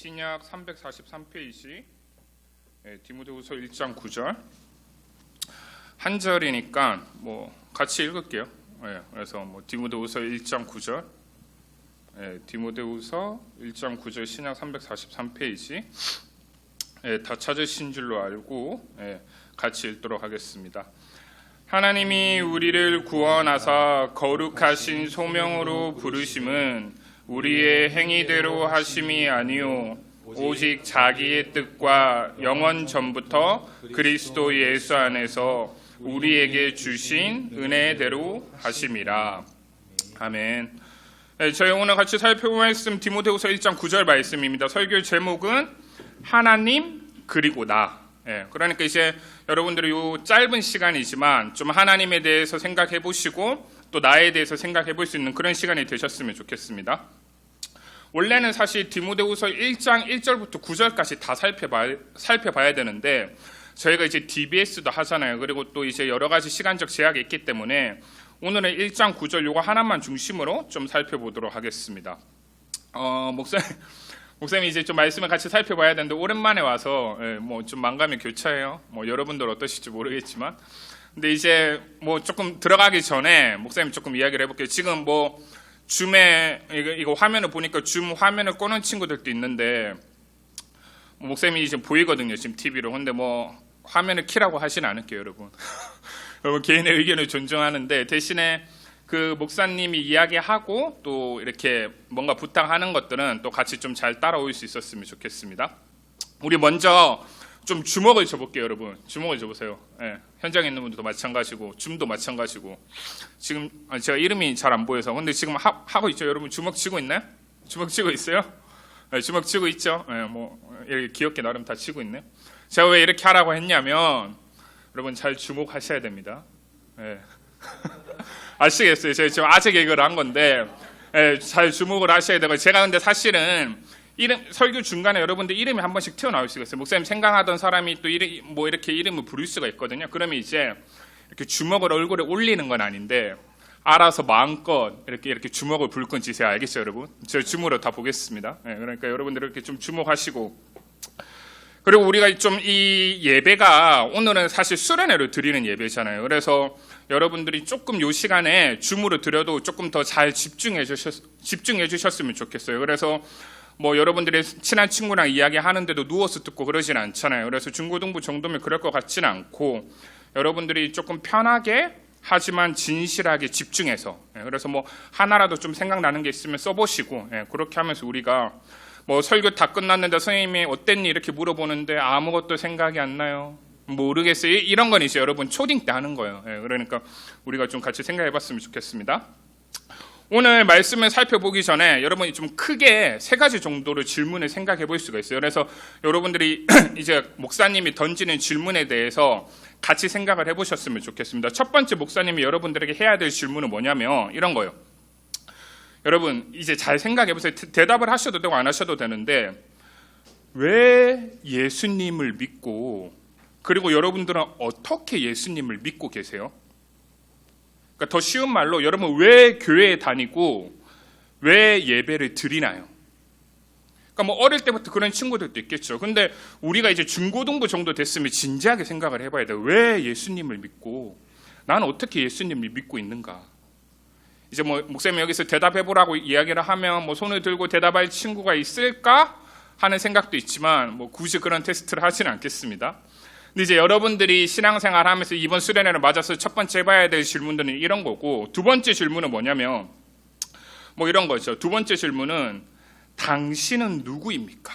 신약 343페이지 디모데후서 1장 9절 한 절이니까 같이 읽을게요. 그래서 디모데후서 1장 9절 디모데후서 1장 9절 신약 343페이지 다 찾으신 줄로 알고 같이 읽도록 하겠습니다. 하나님이 우리를 구원하사 거룩하신 소명으로 부르심은 우리의 행위대로 하심이 아니요 오직 자기의 뜻과 영원 전부터 그리스도 예수 안에서 우리에게 주신 은혜대로 하심이라. 아멘. 저희 오늘 같이 살펴볼 말씀 디모데후서 1장 9절 말씀입니다. 설교 제목은 하나님 그리고 나. 그러니까 이제 여러분들이 이 짧은 시간이지만 좀 하나님에 대해서 생각해 보시고 또 나에 대해서 생각해 볼 수 있는 그런 시간이 되셨으면 좋겠습니다. 원래는 사실 디모데후서 1장 1절부터 9절까지 다 살펴봐야 되는데 저희가 이제 DBS도 하잖아요. 그리고 또 이제 여러 가지 시간적 제약이 있기 때문에 오늘은 1장 9절 요거 하나만 중심으로 좀 살펴보도록 하겠습니다. 목사님이 이제 좀 말씀을 같이 살펴봐야 되는데 오랜만에 와서 좀 만감이 교차해요. 여러분들 어떠실지 모르겠지만 근데 이제 조금 들어가기 전에 목사님 조금 이야기를 해볼게요. 지금 줌에 이거 화면을 보니까 줌 화면을 꺼놓은 친구들도 있는데 목사님이 지금 보이거든요. 지금 TV로. 근데 화면을 키라고 하진 않을게요, 여러분. 여러분 개인의 의견을 존중하는데 대신에 그 목사님이 이야기하고 또 이렇게 뭔가 부탁하는 것들은 또 같이 좀 잘 따라올 수 있었으면 좋겠습니다. 우리 먼저 좀 주먹을 줘볼게요, 여러분. 주먹을 줘보세요. 현장에 있는 분들도 마찬가지고 줌도 마찬가지고. 지금 제가 이름이 잘 안 보여서 근데 지금 하고 있죠, 여러분. 주먹 치고 있나요? 주먹 치고 있어요? 주먹 치고 있죠. 이렇게 귀엽게 나름 다 치고 있네. 제가 왜 이렇게 하라고 했냐면 여러분 잘 주목하셔야 됩니다. 아시겠어요? 제가 지금 아재 개그를 한 건데 잘 주목을 하셔야 되고 제가 근데 사실은 설교 중간에 여러분들 이름이 한 번씩 튀어나올 수가 있어요. 목사님 생각하던 사람이 또 이렇게 이름을 부를 수가 있거든요. 그러면 이제 이렇게 주먹을 얼굴에 올리는 건 아닌데 알아서 마음껏 이렇게 주먹을 불끈 쥐세요. 알겠죠, 여러분? 저 줌으로 다 보겠습니다. 그러니까 여러분들 이렇게 좀 주목하시고 그리고 우리가 좀 이 예배가 오늘은 사실 수련회를 드리는 예배잖아요. 그래서 여러분들이 조금 이 시간에 줌으로 드려도 조금 더 잘 집중해 주셨으면 좋겠어요. 그래서 여러분들이 친한 친구랑 이야기하는데도 누워서 듣고 그러진 않잖아요. 그래서 중고등부 정도면 그럴 것 같지는 않고 여러분들이 조금 편하게 하지만 진실하게 집중해서 그래서 하나라도 좀 생각나는 게 있으면 써보시고 그렇게 하면서 우리가 설교 다 끝났는데 선생님이 어땠니 이렇게 물어보는데 아무것도 생각이 안 나요. 모르겠어요. 이런 건 이제 여러분 초딩 때 하는 거예요. 그러니까 우리가 좀 같이 생각해봤으면 좋겠습니다. 오늘 말씀을 살펴보기 전에 여러분이 좀 크게 세 가지 정도로 질문을 생각해 볼 수가 있어요. 그래서 여러분들이 이제 목사님이 던지는 질문에 대해서 같이 생각을 해보셨으면 좋겠습니다. 첫 번째 목사님이 여러분들에게 해야 될 질문은 뭐냐면 이런 거예요. 여러분 이제 잘 생각해 보세요. 대답을 하셔도 되고 안 하셔도 되는데 왜 예수님을 믿고 그리고 여러분들은 어떻게 예수님을 믿고 계세요? 그러니까 더 쉬운 말로 여러분 왜 교회에 다니고 왜 예배를 드리나요? 그러니까 어릴 때부터 그런 친구들도 있겠죠. 근데 우리가 이제 중고등부 정도 됐으면 진지하게 생각을 해봐야 돼요. 왜 예수님을 믿고 나는 어떻게 예수님을 믿고 있는가? 이제 목사님 여기서 대답해보라고 이야기를 하면 손을 들고 대답할 친구가 있을까 하는 생각도 있지만 굳이 그런 테스트를 하지는 않겠습니다. 근데 이제 여러분들이 신앙생활 하면서 이번 수련회를 맞아서 첫 번째 해봐야 될 질문들은 이런 거고 두 번째 질문은 뭐냐면 이런 거죠. 두 번째 질문은 당신은 누구입니까?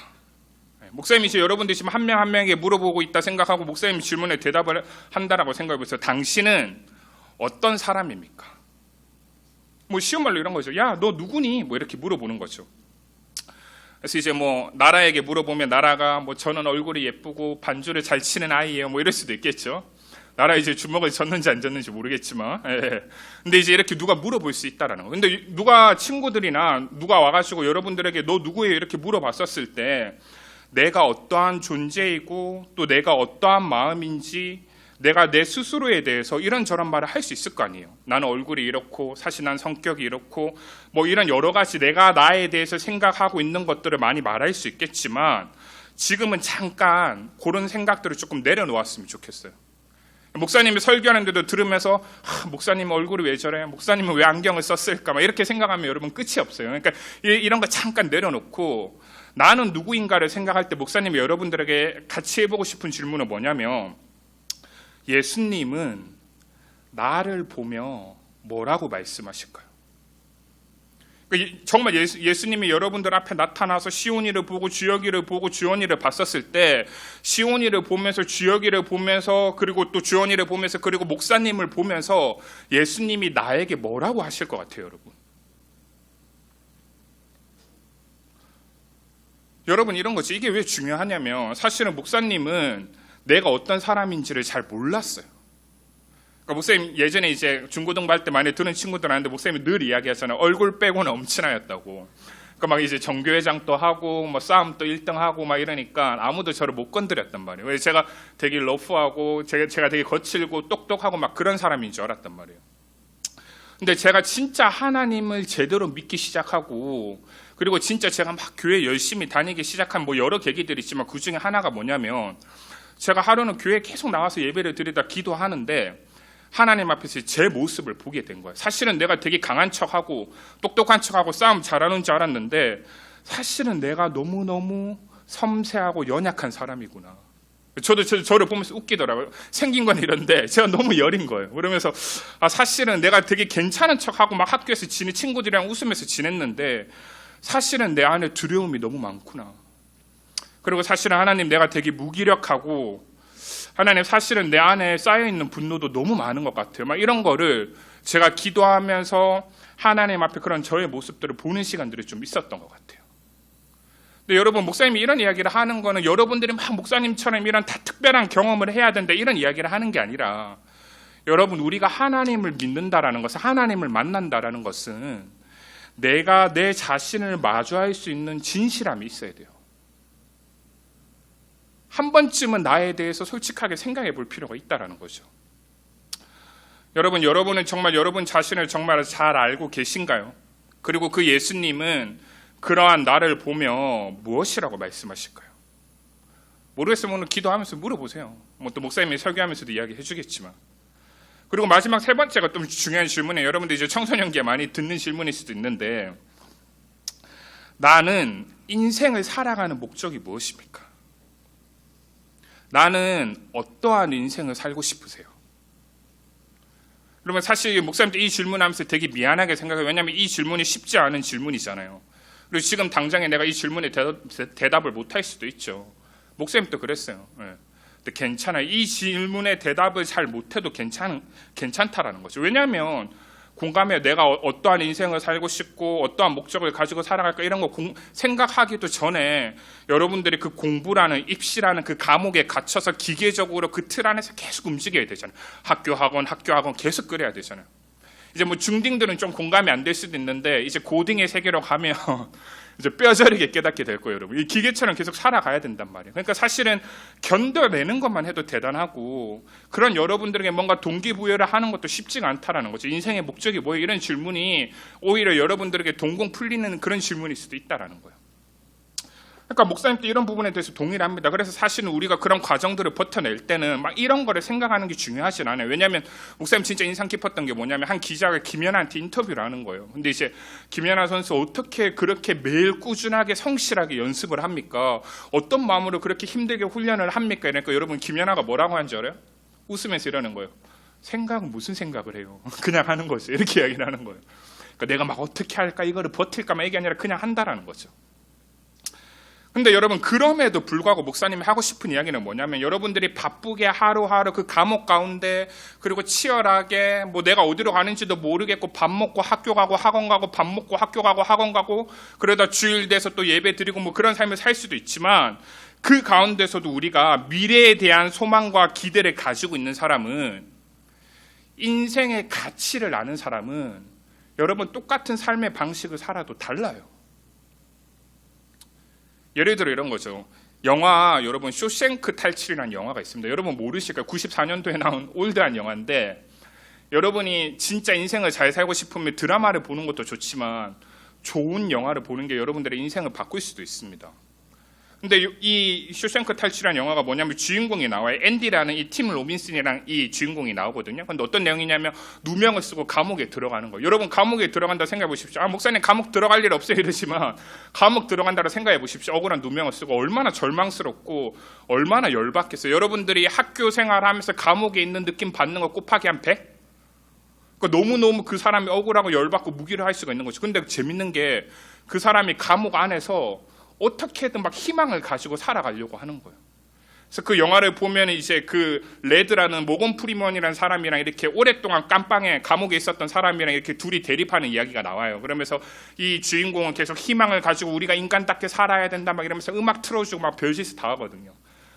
목사님이 이제 여러분들이 지금 한 명 한 명에게 물어보고 있다 생각하고 목사님 질문에 대답을 한다라고 생각해보세요. 당신은 어떤 사람입니까? 쉬운 말로 이런 거죠. 야, 너 누구니? 이렇게 물어보는 거죠. 그래서 이제 나라에게 물어보면 나라가 저는 얼굴이 예쁘고 반주를 잘 치는 아이예요. 이럴 수도 있겠죠. 나라 이제 주먹을 졌는지 안 졌는지 모르겠지만. 근데 이제 이렇게 누가 물어볼 수 있다라는 거. 근데 누가 친구들이나 누가 와가지고 여러분들에게 너 누구예요? 이렇게 물어봤었을 때 내가 어떠한 존재이고 또 내가 어떠한 마음인지 내가 내 스스로에 대해서 이런저런 말을 할 수 있을 거 아니에요. 나는 얼굴이 이렇고 사실 난 성격이 이렇고 뭐 이런 여러 가지 내가 나에 대해서 생각하고 있는 것들을 많이 말할 수 있겠지만 지금은 잠깐 그런 생각들을 조금 내려놓았으면 좋겠어요. 목사님이 설교하는데도 들으면서 목사님 얼굴이 왜 저래? 목사님은 왜 안경을 썼을까? 막 이렇게 생각하면 여러분 끝이 없어요. 그러니까 이런 거 잠깐 내려놓고 나는 누구인가를 생각할 때 목사님이 여러분들에게 같이 해보고 싶은 질문은 뭐냐면 예수님은 나를 보며 뭐라고 말씀하실까요? 정말 예수님이 여러분들 앞에 나타나서 시온이를 보고 주여기를 보고 주언이를 봤었을 때 시온이를 보면서 주여기를 보면서 그리고 또 주언이를 보면서 그리고 목사님을 보면서 예수님이 나에게 뭐라고 하실 것 같아요, 여러분? 여러분 이런 거지. 이게 왜 중요하냐면 사실은 목사님은 내가 어떤 사람인지를 잘 몰랐어요. 그러니까 목사님 예전에 이제 중고등부 할 때 많이 들은 친구들 아는데 목사님이 늘 이야기하잖아요. 얼굴 빼고는 엄친아였다고. 그러니까 막 이제 정교회장도 하고 뭐 싸움도 1등하고 막 이러니까 아무도 저를 못 건드렸단 말이에요. 왜 제가 되게 러프하고 제가 되게 거칠고 똑똑하고 막 그런 사람인 줄 알았단 말이에요. 근데 제가 진짜 하나님을 제대로 믿기 시작하고 그리고 진짜 제가 막 교회 열심히 다니기 시작한 뭐 여러 계기들이 있지만 그 중에 하나가 뭐냐면 제가 하루는 교회에 계속 나와서 예배를 드리다 기도하는데 하나님 앞에서 제 모습을 보게 된 거예요. 사실은 내가 되게 강한 척하고 똑똑한 척하고 싸움 잘하는 줄 알았는데 사실은 내가 너무너무 섬세하고 연약한 사람이구나. 저를 보면서 웃기더라고요. 생긴 건 이런데 제가 너무 여린 거예요. 그러면서 사실은 내가 되게 괜찮은 척하고 막 학교에서 친구들이랑 웃으면서 지냈는데 사실은 내 안에 두려움이 너무 많구나. 그리고 사실은 하나님 내가 되게 무기력하고 하나님 사실은 내 안에 쌓여있는 분노도 너무 많은 것 같아요. 막 이런 거를 제가 기도하면서 하나님 앞에 그런 저의 모습들을 보는 시간들이 좀 있었던 것 같아요. 근데 여러분 목사님이 이런 이야기를 하는 거는 여러분들이 막 목사님처럼 이런 다 특별한 경험을 해야 된다 이런 이야기를 하는 게 아니라 여러분 우리가 하나님을 믿는다라는 것은 하나님을 만난다라는 것은 내가 내 자신을 마주할 수 있는 진실함이 있어야 돼요. 한 번쯤은 나에 대해서 솔직하게 생각해 볼 필요가 있다는 거죠. 여러분은 정말 여러분 자신을 정말 잘 알고 계신가요? 그리고 그 예수님은 그러한 나를 보며 무엇이라고 말씀하실까요? 모르겠으면 오늘 기도하면서 물어보세요. 뭐 또 목사님이 설교하면서도 이야기해 주겠지만. 그리고 마지막 세 번째가 좀 중요한 질문이에요. 여러분들 이제 청소년기에 많이 듣는 질문일 수도 있는데 나는 인생을 살아가는 목적이 무엇입니까? 나는 어떠한 인생을 살고 싶으세요? 그러면 사실 목사님도 이 질문하면서 되게 미안하게 생각해요. 왜냐하면 이 질문이 쉽지 않은 질문이잖아요. 그리고 지금 당장에 내가 이 질문에 대답을 못할 수도 있죠. 목사님도 그랬어요. 네. 근데 괜찮아요. 이 질문에 대답을 잘 못해도 괜찮다라는 거죠. 왜냐하면 공감해요. 내가 어떠한 인생을 살고 싶고 어떠한 목적을 가지고 살아갈까 이런 거 생각하기도 전에 여러분들이 그 공부라는 입시라는 그 감옥에 갇혀서 기계적으로 그 틀 안에서 계속 움직여야 되잖아요. 학교 학원 계속 그래야 되잖아요. 이제 뭐 중딩들은 좀 공감이 안 될 수도 있는데 이제 고딩의 세계로 가면 이제 뼈저리게 깨닫게 될 거예요, 여러분. 이 기계처럼 계속 살아가야 된단 말이에요. 그러니까 사실은 견뎌내는 것만 해도 대단하고 그런 여러분들에게 뭔가 동기부여를 하는 것도 쉽지가 않다라는 거죠. 인생의 목적이 뭐예요? 이런 질문이 오히려 여러분들에게 동공 풀리는 그런 질문일 수도 있다라는 거예요. 그러니까 목사님도 이런 부분에 대해서 동의를 합니다. 그래서 사실은 우리가 그런 과정들을 버텨낼 때는 막 이런 거를 생각하는 게 중요하진 않아요. 왜냐하면 목사님 진짜 인상 깊었던 게 뭐냐면 한 기자가 김연아한테 인터뷰를 하는 거예요. 근데 이제 김연아 선수 어떻게 그렇게 매일 꾸준하게 성실하게 연습을 합니까? 어떤 마음으로 그렇게 힘들게 훈련을 합니까? 이러니까 여러분 김연아가 뭐라고 하는지 알아요? 웃으면서 이러는 거예요. 생각은 무슨 생각을 해요? 그냥 하는 거죠. 이렇게 이야기를 하는 거예요. 그러니까 내가 막 어떻게 할까 이거를 버틸까만 이게 아니라 그냥 한다라는 거죠. 근데 여러분 그럼에도 불구하고 목사님이 하고 싶은 이야기는 뭐냐면 여러분들이 바쁘게 하루하루 그 감옥 가운데 그리고 치열하게 뭐 내가 어디로 가는지도 모르겠고 밥 먹고 학교 가고 학원 가고 밥 먹고 학교 가고 학원 가고 그러다 주일 돼서 또 예배 드리고 뭐 그런 삶을 살 수도 있지만 그 가운데서도 우리가 미래에 대한 소망과 기대를 가지고 있는 사람은 인생의 가치를 아는 사람은 여러분 똑같은 삶의 방식을 살아도 달라요. 예를 들어 이런 거죠. 영화 여러분 쇼생크 탈출이라는 영화가 있습니다. 여러분 모르실 거예요. 94년도에 나온 올드한 영화인데 여러분이 진짜 인생을 잘 살고 싶으면 드라마를 보는 것도 좋지만 좋은 영화를 보는 게 여러분들의 인생을 바꿀 수도 있습니다. 근데 이 쇼생크 탈출이라는 영화가 뭐냐면 주인공이 나와요. 앤디라는 이 팀 로빈슨이랑 이 주인공이 나오거든요. 근데 어떤 내용이냐면 누명을 쓰고 감옥에 들어가는 거예요. 여러분 감옥에 들어간다 생각해 보십시오. 아 목사님 감옥 들어갈 일 없어요 이러지만 감옥 들어간다고 생각해 보십시오. 억울한 누명을 쓰고 얼마나 절망스럽고 얼마나 열받겠어요. 여러분들이 학교 생활하면서 감옥에 있는 느낌 받는 거 곱하기 한 100? 그러니까 너무너무 그 사람이 억울하고 열받고 무기를 할 수가 있는 거죠. 근데 재밌는 게 그 사람이 감옥 안에서 어떻게든 막 희망을 가지고 살아가려고 하는 거예요. 그래서 그 영화를 보면 이제 그 레드라는 모건 프리먼이라는 사람이랑 이렇게 오랫동안 깜빵에 감옥에 있었던 사람이랑 이렇게 둘이 대립하는 이야기가 나와요. 그러면서 이 주인공은 계속 희망을 가지고 우리가 인간답게 살아야 된다 막 이러면서 음악 틀어주고 막 별짓을 다 하거든요.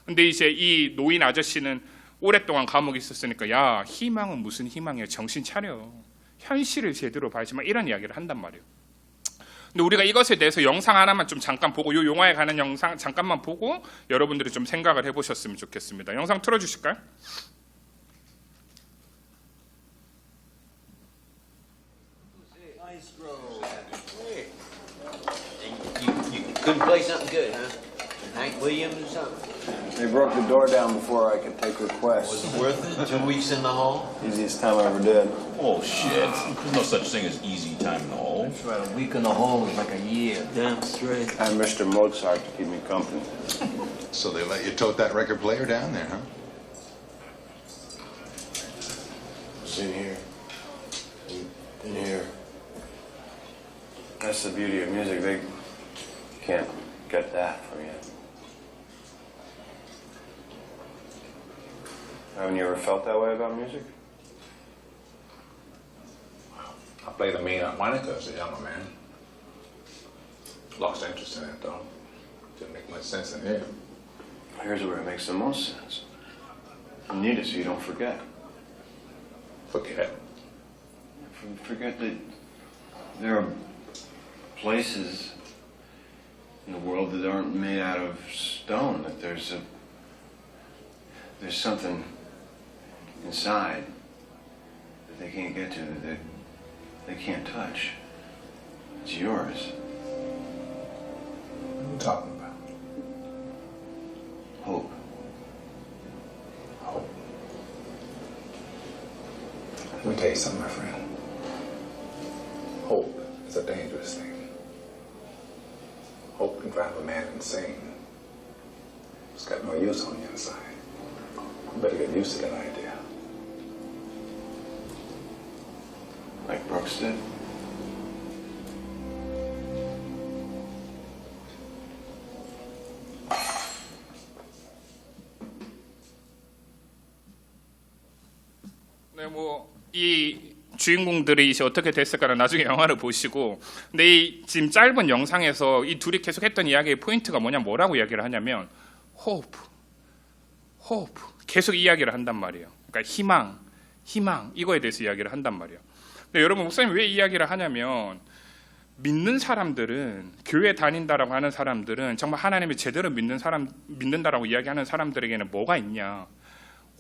근데 이제 이 노인 아저씨는 오랫동안 감옥에 있었으니까 야 희망은 무슨 희망이야 정신 차려 현실을 제대로 봐야지 막 이런 이야기를 한단 말이에요. 근데 우리가 이것에 대해서 영상 하나만 좀 잠깐 보고 이 영화에 관한 영상 잠깐만 보고 여러분들이 좀 생각을 해보셨으면 좋겠습니다. 영상 틀어주실까요? You couldn't play something good, huh? Hank Williams or something? They broke the door down before I could take requests. Was it worth it? 2 weeks in the hall? Easiest time I ever did. Oh, shit. There's no such thing as easy time in the hole. That's right, a week in the hole is like a year. Damn straight. I had Mr. Mozart to keep me company. So they let you tote that record player down there, huh? It's in here. In here. That's the beauty of music. They can't get that from you. Haven't you ever felt that way about music? I played the main harmonica as a younger man. Lost interest in it, though. Didn't make much sense in here. Here's where it makes the most sense. You need it so you don't forget. Forget. Forget that there are places in the world that aren't made out of stone, that there's something inside that they can't get to, that they can't touch. It's yours. What are you talking about? Hope. Hope. Let me tell you something, my friend. Hope is a dangerous thing. Hope can drive a man insane. It's got no use on the inside. You better get used to that idea. Like Brooks did. 네, 이 주인공들이 이제 어떻게 됐을까는 나중에 영화를 보시고, 근데 이 지금 짧은 영상에서 이 둘이 계속했던 이야기의 포인트가 뭐라고 이야기를 하냐면 hope 계속 이야기를 한단 말이에요. 그러니까 희망 이거에 대해서 이야기를 한단 말이에요. 근데 여러분 목사님 왜 이야기를 하냐면 믿는 사람들은 교회 다닌다라고 하는 사람들은 정말 하나님을 제대로 믿는다라고 이야기하는 사람들에게는 뭐가 있냐?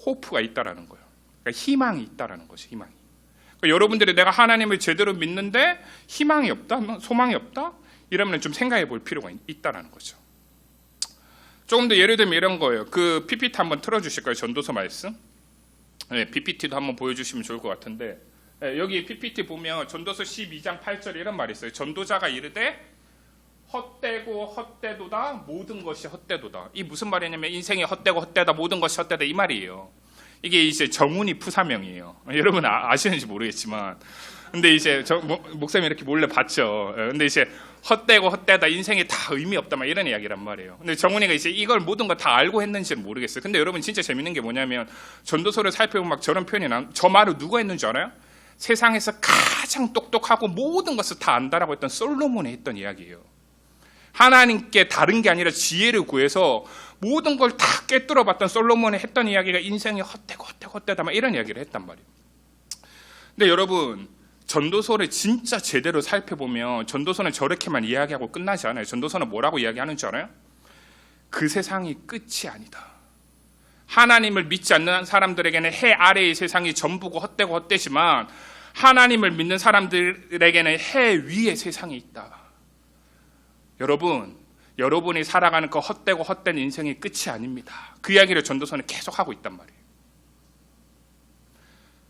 호프가 있다라는 거예요. 그러니까 희망이 있다라는 거죠. 희망이. 그러니까 여러분들이 내가 하나님을 제대로 믿는데 희망이 없다, 소망이 없다 이러면 좀 생각해 볼 필요가 있다라는 거죠. 조금 더 예를 들면 이런 거예요. 그 PPT 한번 틀어주실까요? 전도서 말씀. 네, PPT도 한번 보여주시면 좋을 것 같은데 네, 여기 PPT 보면 전도서 12장 8절에 이런 말이 있어요. 전도자가 이르되 헛되고 헛되도다 모든 것이 헛되도다. 이 무슨 말이냐면 인생이 헛되고 헛되다 모든 것이 헛되다 이 말이에요. 이게 이제 정훈이 푸사명이에요. 여러분 아시는지 모르겠지만 근데 이제 목사님이 이렇게 몰래 봤죠. 근데 이제 헛되고 헛되다 인생이 다 의미 없다 막 이런 이야기란 말이에요. 근데 정훈이가 이제 이걸 모든 걸 다 알고 했는지는 모르겠어요. 근데 여러분 진짜 재밌는 게 뭐냐면 전도서를 살펴보면 막 저런 표현이 저 말을 누가 했는 줄 알아요? 세상에서 가장 똑똑하고 모든 것을 다 안다라고 했던 솔로몬이 했던 이야기예요. 하나님께 다른 게 아니라 지혜를 구해서 모든 걸 다 꿰뚫어봤던 솔로몬이 했던 이야기가 인생이 헛되다 막 이런 이야기를 했단 말이에요. 근데 여러분 전도서를 진짜 제대로 살펴보면 전도서는 저렇게만 이야기하고 끝나지 않아요. 전도서는 뭐라고 이야기하는 줄 알아요? 그 그 세상이 끝이 아니다. 하나님을 믿지 않는 사람들에게는 해 아래의 세상이 전부고 헛되고 헛되지만 하나님을 믿는 사람들에게는 해 위의 세상이 있다. 여러분, 여러분이 살아가는 그 헛되고 헛된 인생이 끝이 아닙니다. 그 이야기를 전도서는 계속 하고 있단 말이에요.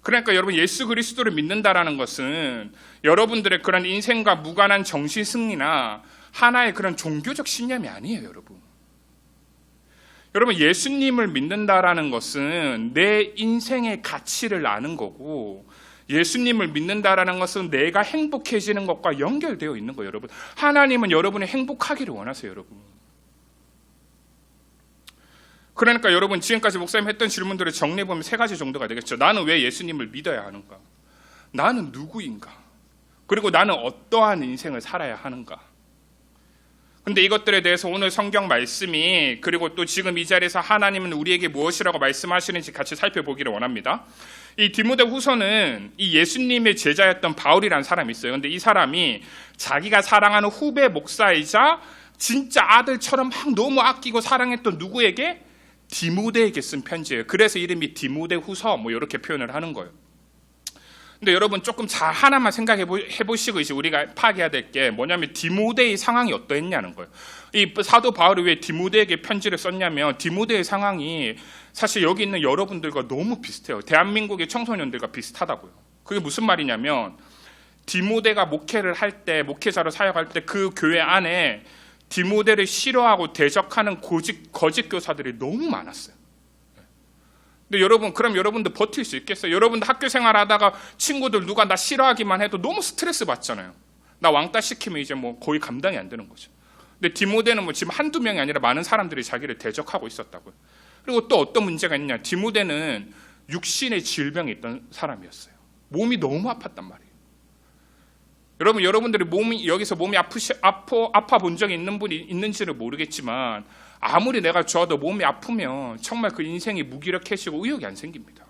그러니까 여러분, 예수 그리스도를 믿는다라는 것은 여러분들의 그런 인생과 무관한 정신 승리나 하나의 그런 종교적 신념이 아니에요, 여러분. 여러분, 예수님을 믿는다라는 것은 내 인생의 가치를 아는 거고, 예수님을 믿는다라는 것은 내가 행복해지는 것과 연결되어 있는 거예요, 여러분. 하나님은 여러분이 행복하기를 원하세요, 여러분. 그러니까 여러분, 지금까지 목사님 했던 질문들을 정리해보면 3가지 정도가 되겠죠. 나는 왜 예수님을 믿어야 하는가? 나는 누구인가? 그리고 나는 어떠한 인생을 살아야 하는가? 근데 이것들에 대해서 오늘 성경 말씀이, 그리고 또 지금 이 자리에서 하나님은 우리에게 무엇이라고 말씀하시는지 같이 살펴보기를 원합니다. 이 디모데 후서는 이 예수님의 제자였던 바울이라는 사람이 있어요. 근데 이 사람이 자기가 사랑하는 후배 목사이자 진짜 아들처럼 막 너무 아끼고 사랑했던 누구에게? 디모데에게 쓴 편지예요. 그래서 이름이 디모데 후서 뭐 이렇게 표현을 하는 거예요. 근데 여러분, 조금 잘 하나만 생각해 보시고 이제 우리가 파악해야 될 게 뭐냐면 디모데의 상황이 어떠했냐는 거예요. 이 사도 바울이 왜 디모데에게 편지를 썼냐면 디모데의 상황이 사실 여기 있는 여러분들과 너무 비슷해요. 대한민국의 청소년들과 비슷하다고요. 그게 무슨 말이냐면 디모데가 목회를 할 때, 목회자로 사역할 때 그 교회 안에 디모데를 싫어하고 대적하는 거짓 교사들이 너무 많았어요. 근데 여러분, 그럼 여러분들 버틸 수 있겠어요? 여러분들 학교 생활하다가 친구들 누가 나 싫어하기만 해도 너무 스트레스 받잖아요. 나 왕따 시키면 이제 뭐 거의 감당이 안 되는 거죠. 근데 디모데는 뭐 지금 한두 명이 아니라 많은 사람들이 자기를 대적하고 있었다고요. 그리고 또 어떤 문제가 있냐? 디모데는 육신의 질병이 있던 사람이었어요. 몸이 너무 아팠단 말이에요. 여러분, 여러분들이 여기서 몸이 아파 본 적이 있는 분이 있는지를 모르겠지만 아무리 내가 좋아도 몸이 아프면 정말 그 인생이 무기력해지고 의욕이 안 생깁니다.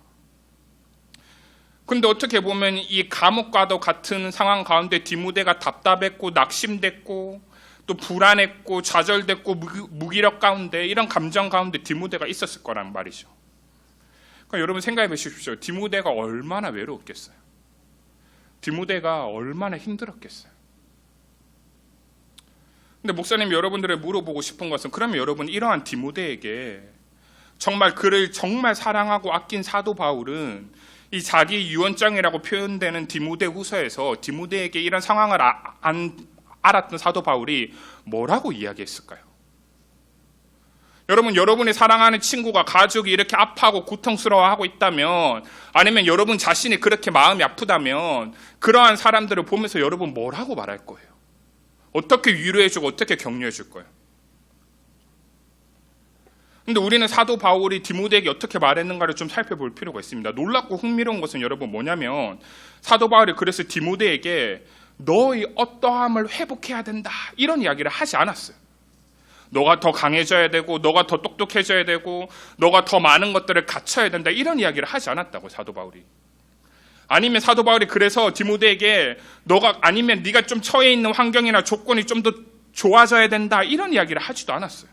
근데 어떻게 보면 이 감옥과도 같은 상황 가운데 디모데가 답답했고 낙심됐고 또 불안했고 좌절됐고 무기력 가운데, 이런 감정 가운데 디모데가 있었을 거란 말이죠. 그러니까 여러분 생각해 보십시오. 디모데가 얼마나 외로웠겠어요. 디모데가 얼마나 힘들었겠어요. 근데 목사님, 여러분들을 물어보고 싶은 것은, 그러면 여러분, 이러한 디모데에게 정말 그를 정말 사랑하고 아낀 사도 바울은 이 자기 유언장이라고 표현되는 디모데 후서에서 디모데에게 이런 상황을 알았던 사도 바울이 뭐라고 이야기했을까요? 여러분, 여러분이 사랑하는 친구가, 가족이 이렇게 아파하고 고통스러워하고 있다면, 아니면 여러분 자신이 그렇게 마음이 아프다면 그러한 사람들을 보면서 여러분 뭐라고 말할 거예요? 어떻게 위로해주고 어떻게 격려해줄 거예요? 근데 우리는 사도 바울이 디모데에게 어떻게 말했는가를 좀 살펴볼 필요가 있습니다. 놀랍고 흥미로운 것은 여러분 뭐냐면, 사도 바울이 그래서 디모데에게 너의 어떠함을 회복해야 된다, 이런 이야기를 하지 않았어요. 너가 더 강해져야 되고, 너가 더 똑똑해져야 되고, 너가 더 많은 것들을 갖춰야 된다, 이런 이야기를 하지 않았다고, 사도 바울이. 아니면 사도 바울이 그래서 디모데에게 아니면 네가 좀 처해 있는 환경이나 조건이 좀 더 좋아져야 된다, 이런 이야기를 하지도 않았어요.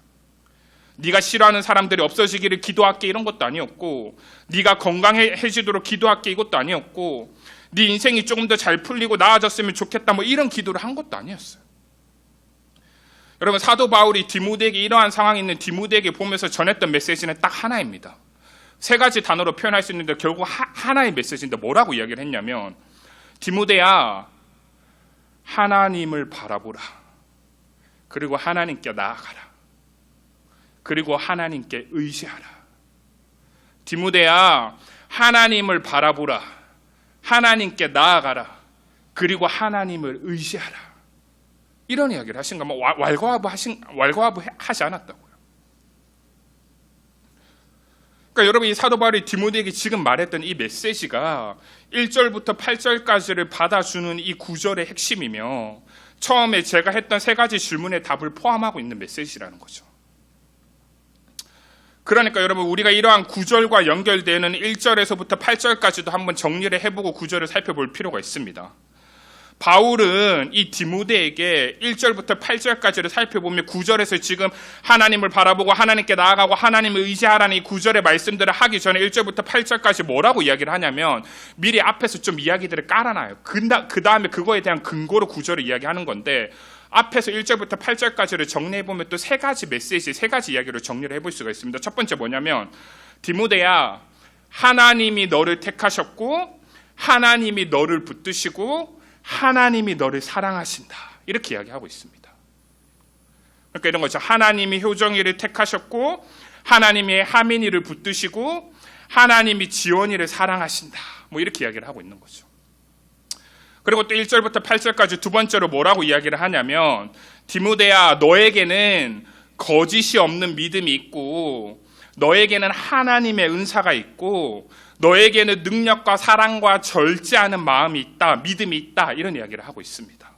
네가 싫어하는 사람들이 없어지기를 기도할게, 이런 것도 아니었고, 네가 건강해지도록 기도할게, 이것도 아니었고, 네 인생이 조금 더 잘 풀리고 나아졌으면 좋겠다, 뭐 이런 기도를 한 것도 아니었어요. 여러분, 사도 바울이 디모데에게, 이러한 상황이 있는 디모데에게 보면서 전했던 메시지는 딱 하나입니다. 3가지 단어로 표현할 수 있는데 결국 하나의 메시지인데 뭐라고 이야기를 했냐면, 디모데야, 하나님을 바라보라. 그리고 하나님께 나아가라. 그리고 하나님께 의지하라. 디모데야, 하나님을 바라보라. 하나님께 나아가라. 그리고 하나님을 의지하라. 이런 이야기를 하신 거, 왈가와부 하지 않았다고요. 그러니까 여러분, 이 사도 바울이 디모데에게 지금 말했던 이 메시지가 1절부터 8절까지를 받아주는 이 구절의 핵심이며, 처음에 제가 했던 3가지 질문의 답을 포함하고 있는 메시지라는 거죠. 그러니까 여러분, 우리가 이러한 구절과 연결되는 1절에서부터 8절까지도 한번 정리를 해보고 구절을 살펴볼 필요가 있습니다. 바울은 이 디모데에게 1절부터 8절까지를 살펴보면 9절에서 지금 하나님을 바라보고 하나님께 나아가고 하나님을 의지하라는 이 9절의 말씀들을 하기 전에 1절부터 8절까지 뭐라고 이야기를 하냐면 미리 앞에서 좀 이야기들을 깔아놔요. 그 다음에 그거에 대한 근거로 9절을 이야기하는 건데 앞에서 1절부터 8절까지를 정리해보면 또 세 가지 메시지, 세 가지 이야기로 정리를 해볼 수가 있습니다. 첫 번째 뭐냐면 디모데야, 하나님이 너를 택하셨고 하나님이 너를 붙드시고 하나님이 너를 사랑하신다. 이렇게 이야기하고 있습니다. 그러니까 이런 거죠. 하나님이 효정이를 택하셨고 하나님이 하민이를 붙드시고 하나님이 지원이를 사랑하신다. 뭐 이렇게 이야기를 하고 있는 거죠. 그리고 또 1절부터 8절까지 두 번째로 뭐라고 이야기를 하냐면 디모데야, 너에게는 거짓이 없는 믿음이 있고 너에게는 하나님의 은사가 있고 너에게는 능력과 사랑과 절제하는 마음이 있다, 믿음이 있다, 이런 이야기를 하고 있습니다.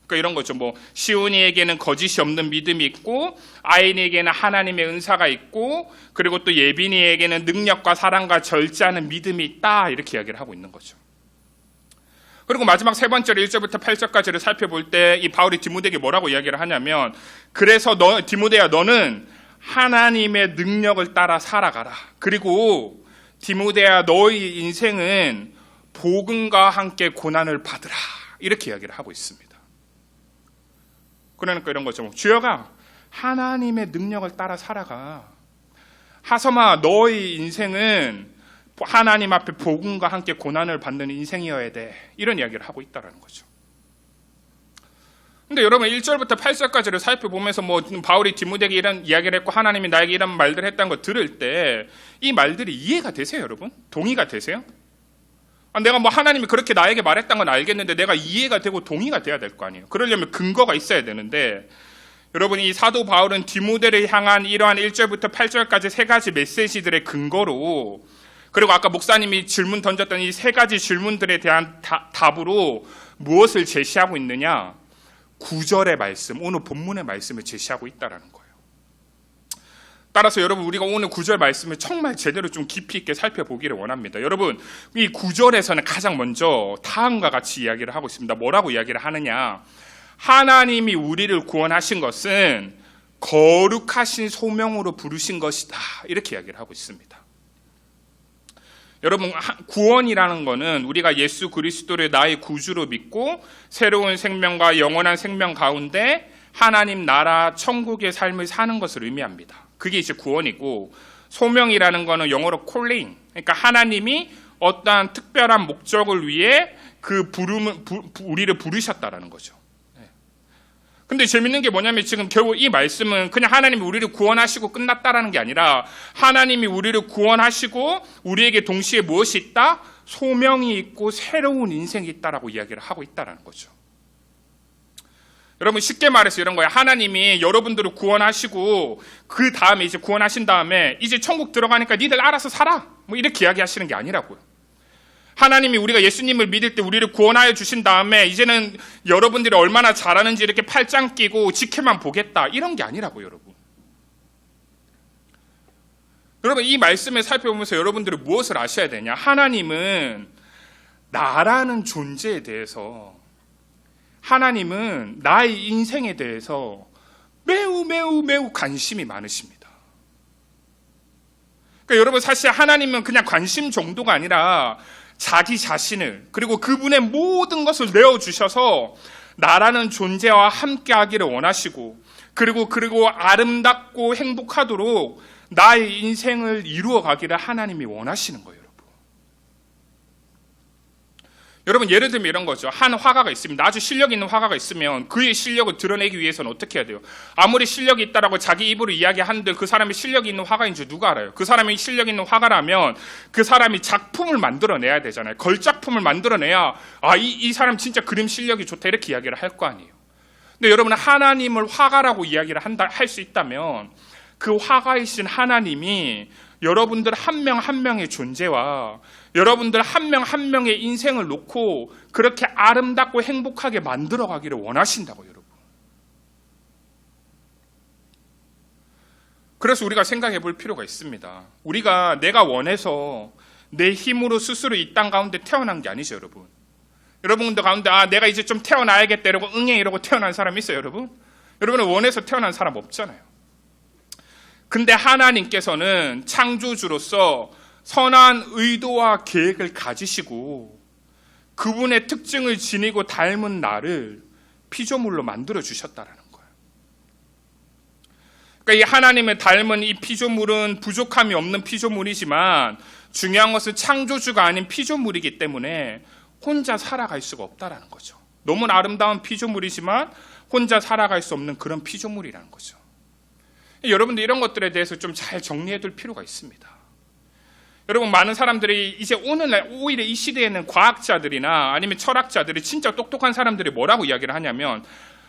그러니까 이런 거죠. 뭐 시온이에게는 거짓이 없는 믿음이 있고 아인에게는 하나님의 은사가 있고 그리고 또 예빈이에게는 능력과 사랑과 절제하는 믿음이 있다, 이렇게 이야기를 하고 있는 거죠. 그리고 마지막 세 번째로 1절부터 8절까지를 살펴볼 때 이 바울이 디모데에게 뭐라고 이야기를 하냐면 그래서 디모데야, 너는 하나님의 능력을 따라 살아가라. 그리고 디모데야, 너의 인생은 복음과 함께 고난을 받으라. 이렇게 이야기를 하고 있습니다. 그러니까 이런 거죠. 주여가 하나님의 능력을 따라 살아가. 하섬아, 너의 인생은 하나님 앞에 복음과 함께 고난을 받는 인생이어야 돼. 이런 이야기를 하고 있다는 거죠. 근데 여러분 1절부터 8절까지를 살펴보면서 뭐 바울이 디모데에게 이런 이야기를 했고 하나님이 나에게 이런 말들을 했다는 거 들을 때 이 말들이 이해가 되세요, 여러분? 동의가 되세요? 내가 뭐 하나님이 그렇게 나에게 말했다는 건 알겠는데 내가 이해가 되고 동의가 돼야 될 거 아니에요. 그러려면 근거가 있어야 되는데 여러분 이 사도 바울은 디모데를 향한 이러한 1절부터 8절까지 세 가지 메시지들의 근거로 그리고 아까 목사님이 질문 던졌던 이 세 가지 질문들에 대한 답으로 무엇을 제시하고 있느냐? 9절의 말씀, 오늘 본문의 말씀을 제시하고 있다는 거예요. 따라서 여러분 우리가 오늘 9절 말씀을 정말 제대로 좀 깊이 있게 살펴보기를 원합니다. 여러분 이 9절에서는 가장 먼저 다음과 같이 이야기를 하고 있습니다. 뭐라고 이야기를 하느냐? 하나님이 우리를 구원하신 것은 거룩하신 소명으로 부르신 것이다. 이렇게 이야기를 하고 있습니다. 여러분 구원이라는 것은 우리가 예수 그리스도를 나의 구주로 믿고 새로운 생명과 영원한 생명 가운데 하나님 나라 천국의 삶을 사는 것을 의미합니다. 그게 이제 구원이고 소명이라는 것은 영어로 calling, 그러니까 하나님이 어떠한 특별한 목적을 위해 우리를 부르셨다라는 거죠. 근데 재밌는 게 뭐냐면 지금 결국 이 말씀은 그냥 하나님이 우리를 구원하시고 끝났다라는 게 아니라 하나님이 우리를 구원하시고 우리에게 동시에 무엇이 있다? 소명이 있고 새로운 인생이 있다라고 이야기를 하고 있다라는 거죠. 여러분 쉽게 말해서 이런 거예요. 하나님이 여러분들을 구원하시고 그 다음에 이제 구원하신 다음에 이제 천국 들어가니까 니들 알아서 살아. 뭐 이렇게 이야기하시는 게 아니라고요. 하나님이 우리가 예수님을 믿을 때 우리를 구원하여 주신 다음에 이제는 여러분들이 얼마나 잘하는지 이렇게 팔짱 끼고 지켜만 보겠다. 이런 게 아니라고요, 여러분. 여러분 이 말씀을 살펴보면서 여러분들은 무엇을 아셔야 되냐? 하나님은 나라는 존재에 대해서 하나님은 나의 인생에 대해서 매우 관심이 많으십니다. 그러니까 여러분 사실 하나님은 그냥 관심 정도가 아니라 자기 자신을 그리고 그분의 모든 것을 내어주셔서 나라는 존재와 함께하기를 원하시고 그리고 아름답고 행복하도록 나의 인생을 이루어가기를 하나님이 원하시는 거예요. 여러분 예를 들면 이런 거죠. 한 화가가 있습니다. 아주 실력 있는 화가가 있으면 그의 실력을 드러내기 위해서는 어떻게 해야 돼요? 아무리 실력이 있다라고 자기 입으로 이야기하는데 그 사람이 실력이 있는 화가인지 누가 알아요? 그 사람이 실력 있는 화가라면 그 사람이 작품을 만들어내야 되잖아요. 걸작품을 만들어내야 이 사람 진짜 그림 실력이 좋다 이렇게 이야기를 할 거 아니에요. 근데 여러분 하나님을 화가라고 이야기를 할 수 있다면 그 화가이신 하나님이 여러분들 한 명 한 명의 존재와 여러분들 한 명 한 명의 인생을 놓고 그렇게 아름답고 행복하게 만들어가기를 원하신다고 여러분. 그래서 우리가 생각해 볼 필요가 있습니다. 내가 원해서 내 힘으로 스스로 이 땅 가운데 태어난 게 아니죠, 여러분. 여러분들 가운데 내가 이제 좀 태어나야겠다 이러고 응애 이러고 태어난 사람 있어요, 여러분? 여러분은 원해서 태어난 사람 없잖아요. 근데 하나님께서는 창조주로서 선한 의도와 계획을 가지시고 그분의 특징을 지니고 닮은 나를 피조물로 만들어 주셨다라는 거예요. 그러니까 이 하나님을 닮은 이 피조물은 부족함이 없는 피조물이지만 중요한 것은 창조주가 아닌 피조물이기 때문에 혼자 살아갈 수가 없다라는 거죠. 너무나 아름다운 피조물이지만 혼자 살아갈 수 없는 그런 피조물이라는 거죠. 여러분들 이런 것들에 대해서 좀 잘 정리해 둘 필요가 있습니다. 여러분, 많은 사람들이 이제 오늘날 오히려 이 시대에는 과학자들이나 아니면 철학자들이 진짜 똑똑한 사람들이 뭐라고 이야기를 하냐면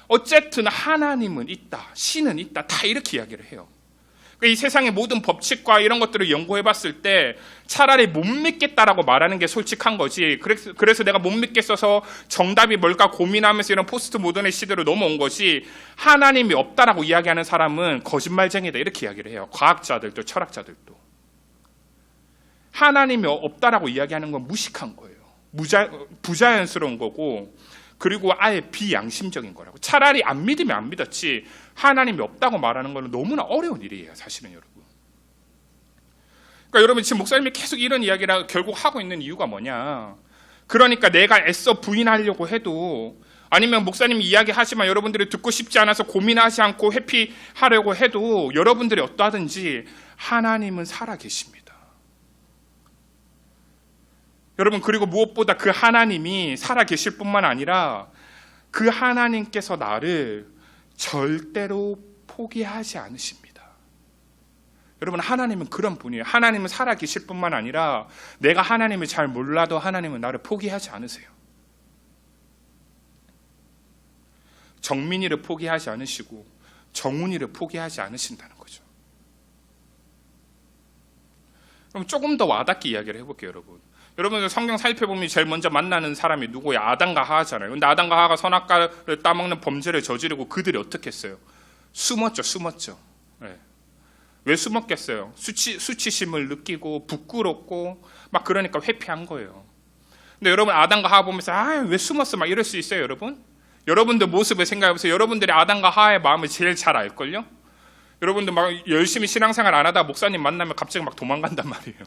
어쨌든 하나님은 있다, 신은 있다, 다 이렇게 이야기를 해요. 이 세상의 모든 법칙과 이런 것들을 연구해 봤을 때 차라리 못 믿겠다라고 말하는 게 솔직한 거지. 그래서 내가 못 믿겠어서 정답이 뭘까 고민하면서 이런 포스트 모던의 시대로 넘어온 것이 하나님이 없다라고 이야기하는 사람은 거짓말쟁이다 이렇게 이야기를 해요. 과학자들도 철학자들도. 하나님이 없다라고 이야기하는 건 무식한 거예요. 부자연스러운 거고 그리고 아예 비양심적인 거라고. 차라리 안 믿으면 안 믿었지 하나님이 없다고 말하는 건 너무나 어려운 일이에요, 사실은 여러분. 그러니까 여러분 지금 목사님이 계속 이런 이야기를 결국 하고 있는 이유가 뭐냐. 그러니까 내가 애써 부인하려고 해도 아니면 목사님이 이야기하지만 여러분들이 듣고 싶지 않아서 고민하지 않고 회피하려고 해도 여러분들이 어떠하든지 하나님은 살아계십니다. 여러분, 그리고 무엇보다 그 하나님이 살아계실 뿐만 아니라 그 하나님께서 나를 절대로 포기하지 않으십니다. 여러분, 하나님은 그런 분이에요. 하나님은 살아계실 뿐만 아니라 내가 하나님을 잘 몰라도 하나님은 나를 포기하지 않으세요. 정민이를 포기하지 않으시고 정훈이를 포기하지 않으신다는 거죠. 그럼 조금 더 와닿게 이야기를 해볼게요, 여러분. 여러분 성경 살펴보면 제일 먼저 만나는 사람이 누구예요? 아담과 하하잖아요. 근데 아담과 하하가 선악과를 따먹는 범죄를 저지르고 그들이 어떻게 했어요? 숨었죠. 네. 왜 숨었겠어요? 수치심을 느끼고 부끄럽고 막 그러니까 회피한 거예요. 근데 여러분 아담과 하하 보면서 왜 숨었어? 막 이럴 수 있어요, 여러분? 여러분들 모습을 생각해보세요. 여러분들이 아담과 하하의 마음을 제일 잘 알걸요? 여러분들 막 열심히 신앙생활 안 하다가 목사님 만나면 갑자기 막 도망간단 말이에요.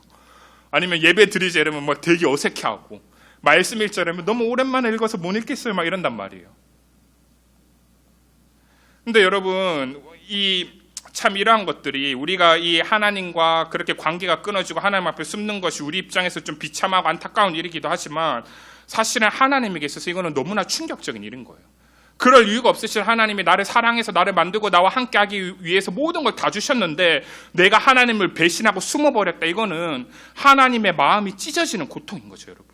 아니면 예배 드리자 이러면 막 되게 어색해하고 말씀 읽자 이러면 너무 오랜만에 읽어서 못 읽겠어요 막 이런단 말이에요. 근데 여러분 참 이러한 것들이 우리가 이 하나님과 그렇게 관계가 끊어지고 하나님 앞에 숨는 것이 우리 입장에서 좀 비참하고 안타까운 일이기도 하지만 사실은 하나님에게 있어서 이거는 너무나 충격적인 일인 거예요. 그럴 이유가 없으신 하나님이 나를 사랑해서 나를 만들고 나와 함께하기 위해서 모든 걸 다 주셨는데 내가 하나님을 배신하고 숨어버렸다. 이거는 하나님의 마음이 찢어지는 고통인 거죠, 여러분.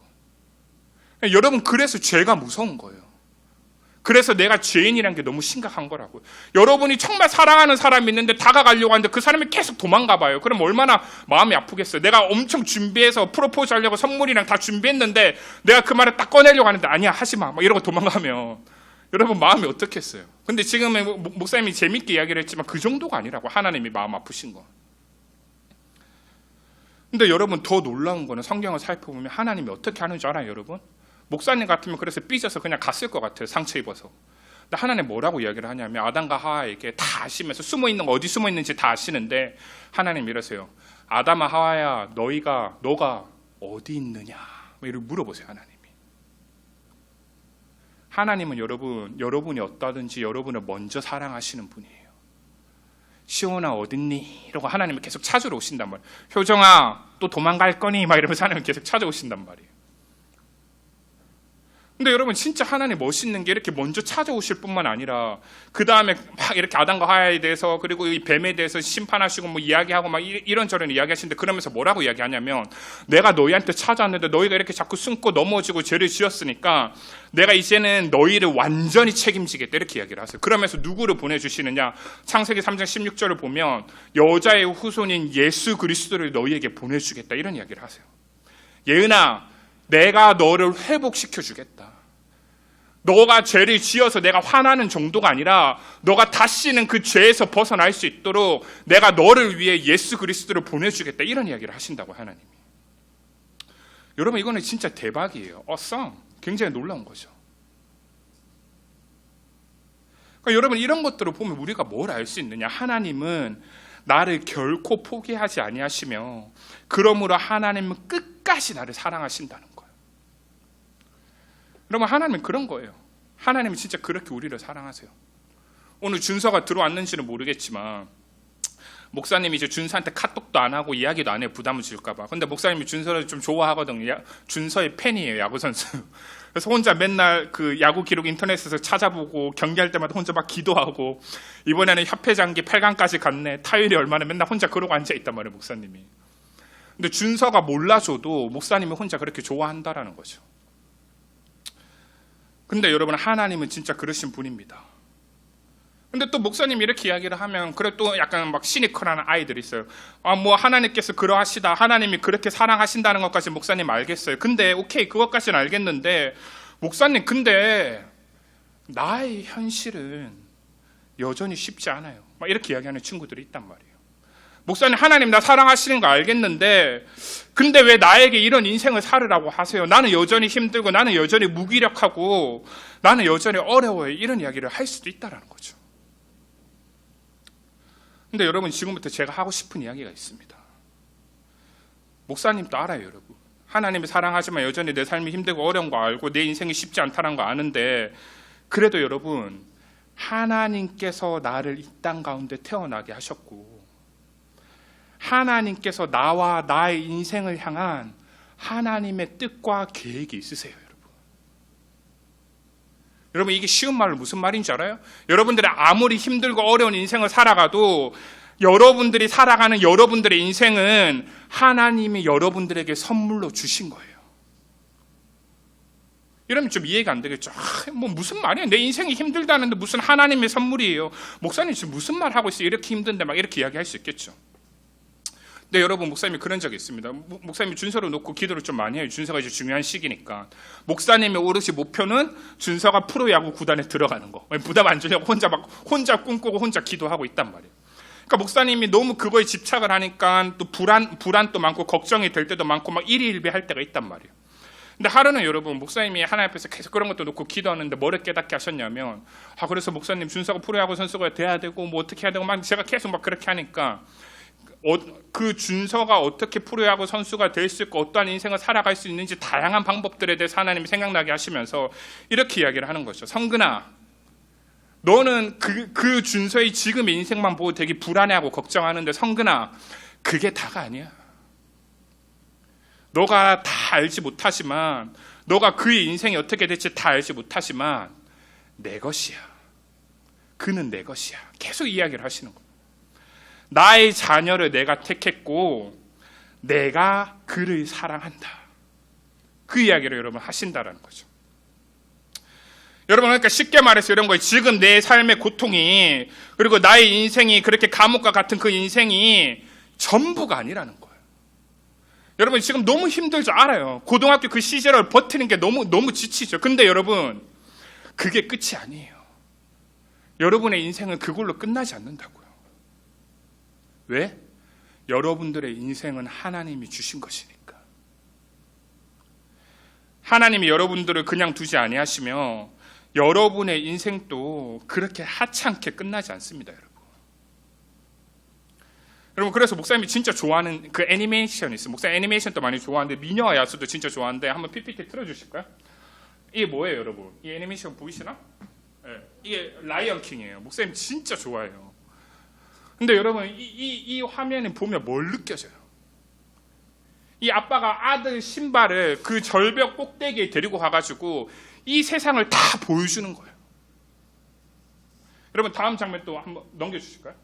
여러분, 그래서 죄가 무서운 거예요. 그래서 내가 죄인이라는 게 너무 심각한 거라고요. 여러분이 정말 사랑하는 사람이 있는데 다가가려고 하는데 그 사람이 계속 도망가 봐요. 그럼 얼마나 마음이 아프겠어요. 내가 엄청 준비해서 프로포즈 하려고 선물이랑 다 준비했는데 내가 그 말을 딱 꺼내려고 하는데 아니야 하지 마 막 이러고 도망가면 여러분 마음이 어떻겠어요? 근데 지금은 목사님이 재밌게 이야기를 했지만 그 정도가 아니라고. 하나님이 마음 아프신 거. 근데 여러분 더 놀라운 거는 성경을 살펴보면 하나님이 어떻게 하는 줄 알아요, 여러분? 목사님 같으면 그래서 삐져서 그냥 갔을 것 같아요, 상처 입어서. 근데 하나님 뭐라고 이야기를 하냐면 아담과 하와에게 다 아시면서 숨어있는 거 어디 숨어있는지 다 아시는데 하나님 이러세요. 아담아 하와야 너가 어디 있느냐 이렇게 물어보세요, 하나님. 하나님은 여러분이 어떠하든지 여러분을 먼저 사랑하시는 분이에요. 시온아 어딨니? 이러고 하나님이 계속 찾으러 오신단 말이에요. 효정아 또 도망갈 거니? 막 이러면서 하나님이 계속 찾아오신단 말이에요. 근데 여러분 진짜 하나님 멋있는 게 이렇게 먼저 찾아오실 뿐만 아니라 그 다음에 막 이렇게 아담과 하와에 대해서 그리고 이 뱀에 대해서 심판하시고 뭐 이야기하고 막 이런저런 이야기하시는데 그러면서 뭐라고 이야기하냐면 내가 너희한테 찾아왔는데 너희가 이렇게 자꾸 숨고 넘어지고 죄를 지었으니까 내가 이제는 너희를 완전히 책임지겠다 이렇게 이야기를 하세요. 그러면서 누구를 보내주시느냐? 창세기 3장 16절을 보면 여자의 후손인 예수 그리스도를 너희에게 보내주겠다 이런 이야기를 하세요. 예은아 내가 너를 회복시켜 주겠다. 너가 죄를 지어서 내가 화나는 정도가 아니라 너가 다시는 그 죄에서 벗어날 수 있도록 내가 너를 위해 예수 그리스도를 보내주겠다 이런 이야기를 하신다고 하나님이. 여러분 이거는 진짜 대박이에요. awesome. 굉장히 놀라운 거죠. 그러니까 여러분 이런 것들을 보면 우리가 뭘 알 수 있느냐? 하나님은 나를 결코 포기하지 아니하시며 그러므로 하나님은 끝까지 나를 사랑하신다는 거예요. 여러분 하나님은 그런 거예요. 하나님은 진짜 그렇게 우리를 사랑하세요. 오늘 준서가 들어왔는지는 모르겠지만 목사님이 이제 준서한테 카톡도 안 하고 이야기도 안 해요. 부담을 줄까 봐. 근데 목사님이 준서를 좀 좋아하거든요. 준서의 팬이에요. 야구 선수. 그래서 혼자 맨날 그 야구 기록 인터넷에서 찾아보고 경기할 때마다 혼자 막 기도하고 이번에는 협회장기 8강까지 갔네. 타율이 얼마나 맨날 혼자 그러고 앉아 있단 말이에요. 목사님이. 근데 준서가 몰라줘도 목사님이 혼자 그렇게 좋아한다라는 거죠. 근데 여러분 하나님은 진짜 그러신 분입니다. 근데 또 목사님이 이렇게 이야기를 하면 그래 또 약간 막 시니컬한 아이들이 있어요. 아, 뭐 하나님께서 그러하시다. 하나님이 그렇게 사랑하신다는 것까지 목사님 알겠어요. 근데 오케이 그것까지는 알겠는데 목사님 근데 나의 현실은 여전히 쉽지 않아요. 막 이렇게 이야기하는 친구들이 있단 말이에요. 목사님 하나님 나 사랑하시는 거 알겠는데 근데 왜 나에게 이런 인생을 살으라고 하세요? 나는 여전히 힘들고 나는 여전히 무기력하고 나는 여전히 어려워요. 이런 이야기를 할 수도 있다라는 거죠. 근데 여러분 지금부터 제가 하고 싶은 이야기가 있습니다. 목사님도 알아요, 여러분. 하나님이 사랑하지만 여전히 내 삶이 힘들고 어려운 거 알고 내 인생이 쉽지 않다는 거 아는데 그래도 여러분 하나님께서 나를 이 땅 가운데 태어나게 하셨고 하나님께서 나와 나의 인생을 향한 하나님의 뜻과 계획이 있으세요, 여러분. 여러분 이게 쉬운 말로 무슨 말인지 알아요? 여러분들이 아무리 힘들고 어려운 인생을 살아가도 여러분들이 살아가는 여러분들의 인생은 하나님이 여러분들에게 선물로 주신 거예요. 이러면 좀 이해가 안 되겠죠. 뭐 무슨 말이야? 내 인생이 힘들다는데 무슨 하나님의 선물이에요? 목사님 지금 무슨 말 하고 있어요? 이렇게 힘든데 막 이렇게 이야기할 수 있겠죠. 네, 여러분 목사님이 그런 적이 있습니다. 목사님이 준서를 놓고 기도를 좀 많이 해요. 준서가 이제 중요한 시기니까. 목사님의 오롯이 목표는 준서가 프로야구 구단에 들어가는 거. 부담 안 주려고 혼자 꿈꾸고 혼자 기도하고 있단 말이에요. 그러니까 목사님이 너무 그거에 집착을 하니까 또 불안도 많고 걱정이 될 때도 많고 막 일희일비할 때가 있단 말이에요. 근데 하루는 여러분 목사님이 하나님 앞에서 계속 그런 것도 놓고 기도하는데 뭐를 깨닫게 하셨냐면 그래서 목사님 준서가 프로야구 선수가 돼야 되고 뭐 어떻게 해야 되고 막 제가 계속 막 그렇게 하니까 그 준서가 어떻게 프로야구 선수가 될 수 있고 어떠한 인생을 살아갈 수 있는지 다양한 방법들에 대해서 하나님이 생각나게 하시면서 이렇게 이야기를 하는 거죠. 성근아, 너는 그 준서의 지금의 인생만 보고 되게 불안해하고 걱정하는데 성근아, 그게 다가 아니야. 너가 다 알지 못하지만 너가 그의 인생이 어떻게 될지 다 알지 못하지만 내 것이야. 그는 내 것이야. 계속 이야기를 하시는 거예요. 나의 자녀를 내가 택했고 내가 그를 사랑한다. 그 이야기를 여러분 하신다라는 거죠. 여러분 그러니까 쉽게 말해서 이런 거예요. 지금 내 삶의 고통이 그리고 나의 인생이 그렇게 감옥과 같은 그 인생이 전부가 아니라는 거예요. 여러분 지금 너무 힘들죠. 알아요. 고등학교 그 시절을 버티는 게 너무 지치죠. 근데 여러분 그게 끝이 아니에요. 여러분의 인생은 그걸로 끝나지 않는다고요. 왜? 여러분들의 인생은 하나님이 주신 것이니까. 하나님이 여러분들을 그냥 두지 아니하시며 여러분의 인생도 그렇게 하찮게 끝나지 않습니다, 여러분. 여러분 그래서 목사님이 진짜 좋아하는 그 애니메이션이 있어요. 목사님 애니메이션도 많이 좋아하는데 미녀와 야수도 진짜 좋아하는데 한번 PPT 틀어주실까요? 이게 뭐예요, 여러분? 이 애니메이션 보이시나? 네, 이게 라이언 킹이에요. 목사님 진짜 좋아해요. 근데 여러분 이 화면을 보면 뭘 느껴져요? 이 아빠가 아들 신발을 그 절벽 꼭대기에 데리고 가가지고 이 세상을 다 보여주는 거예요. 여러분 다음 장면 또 한번 넘겨주실까요?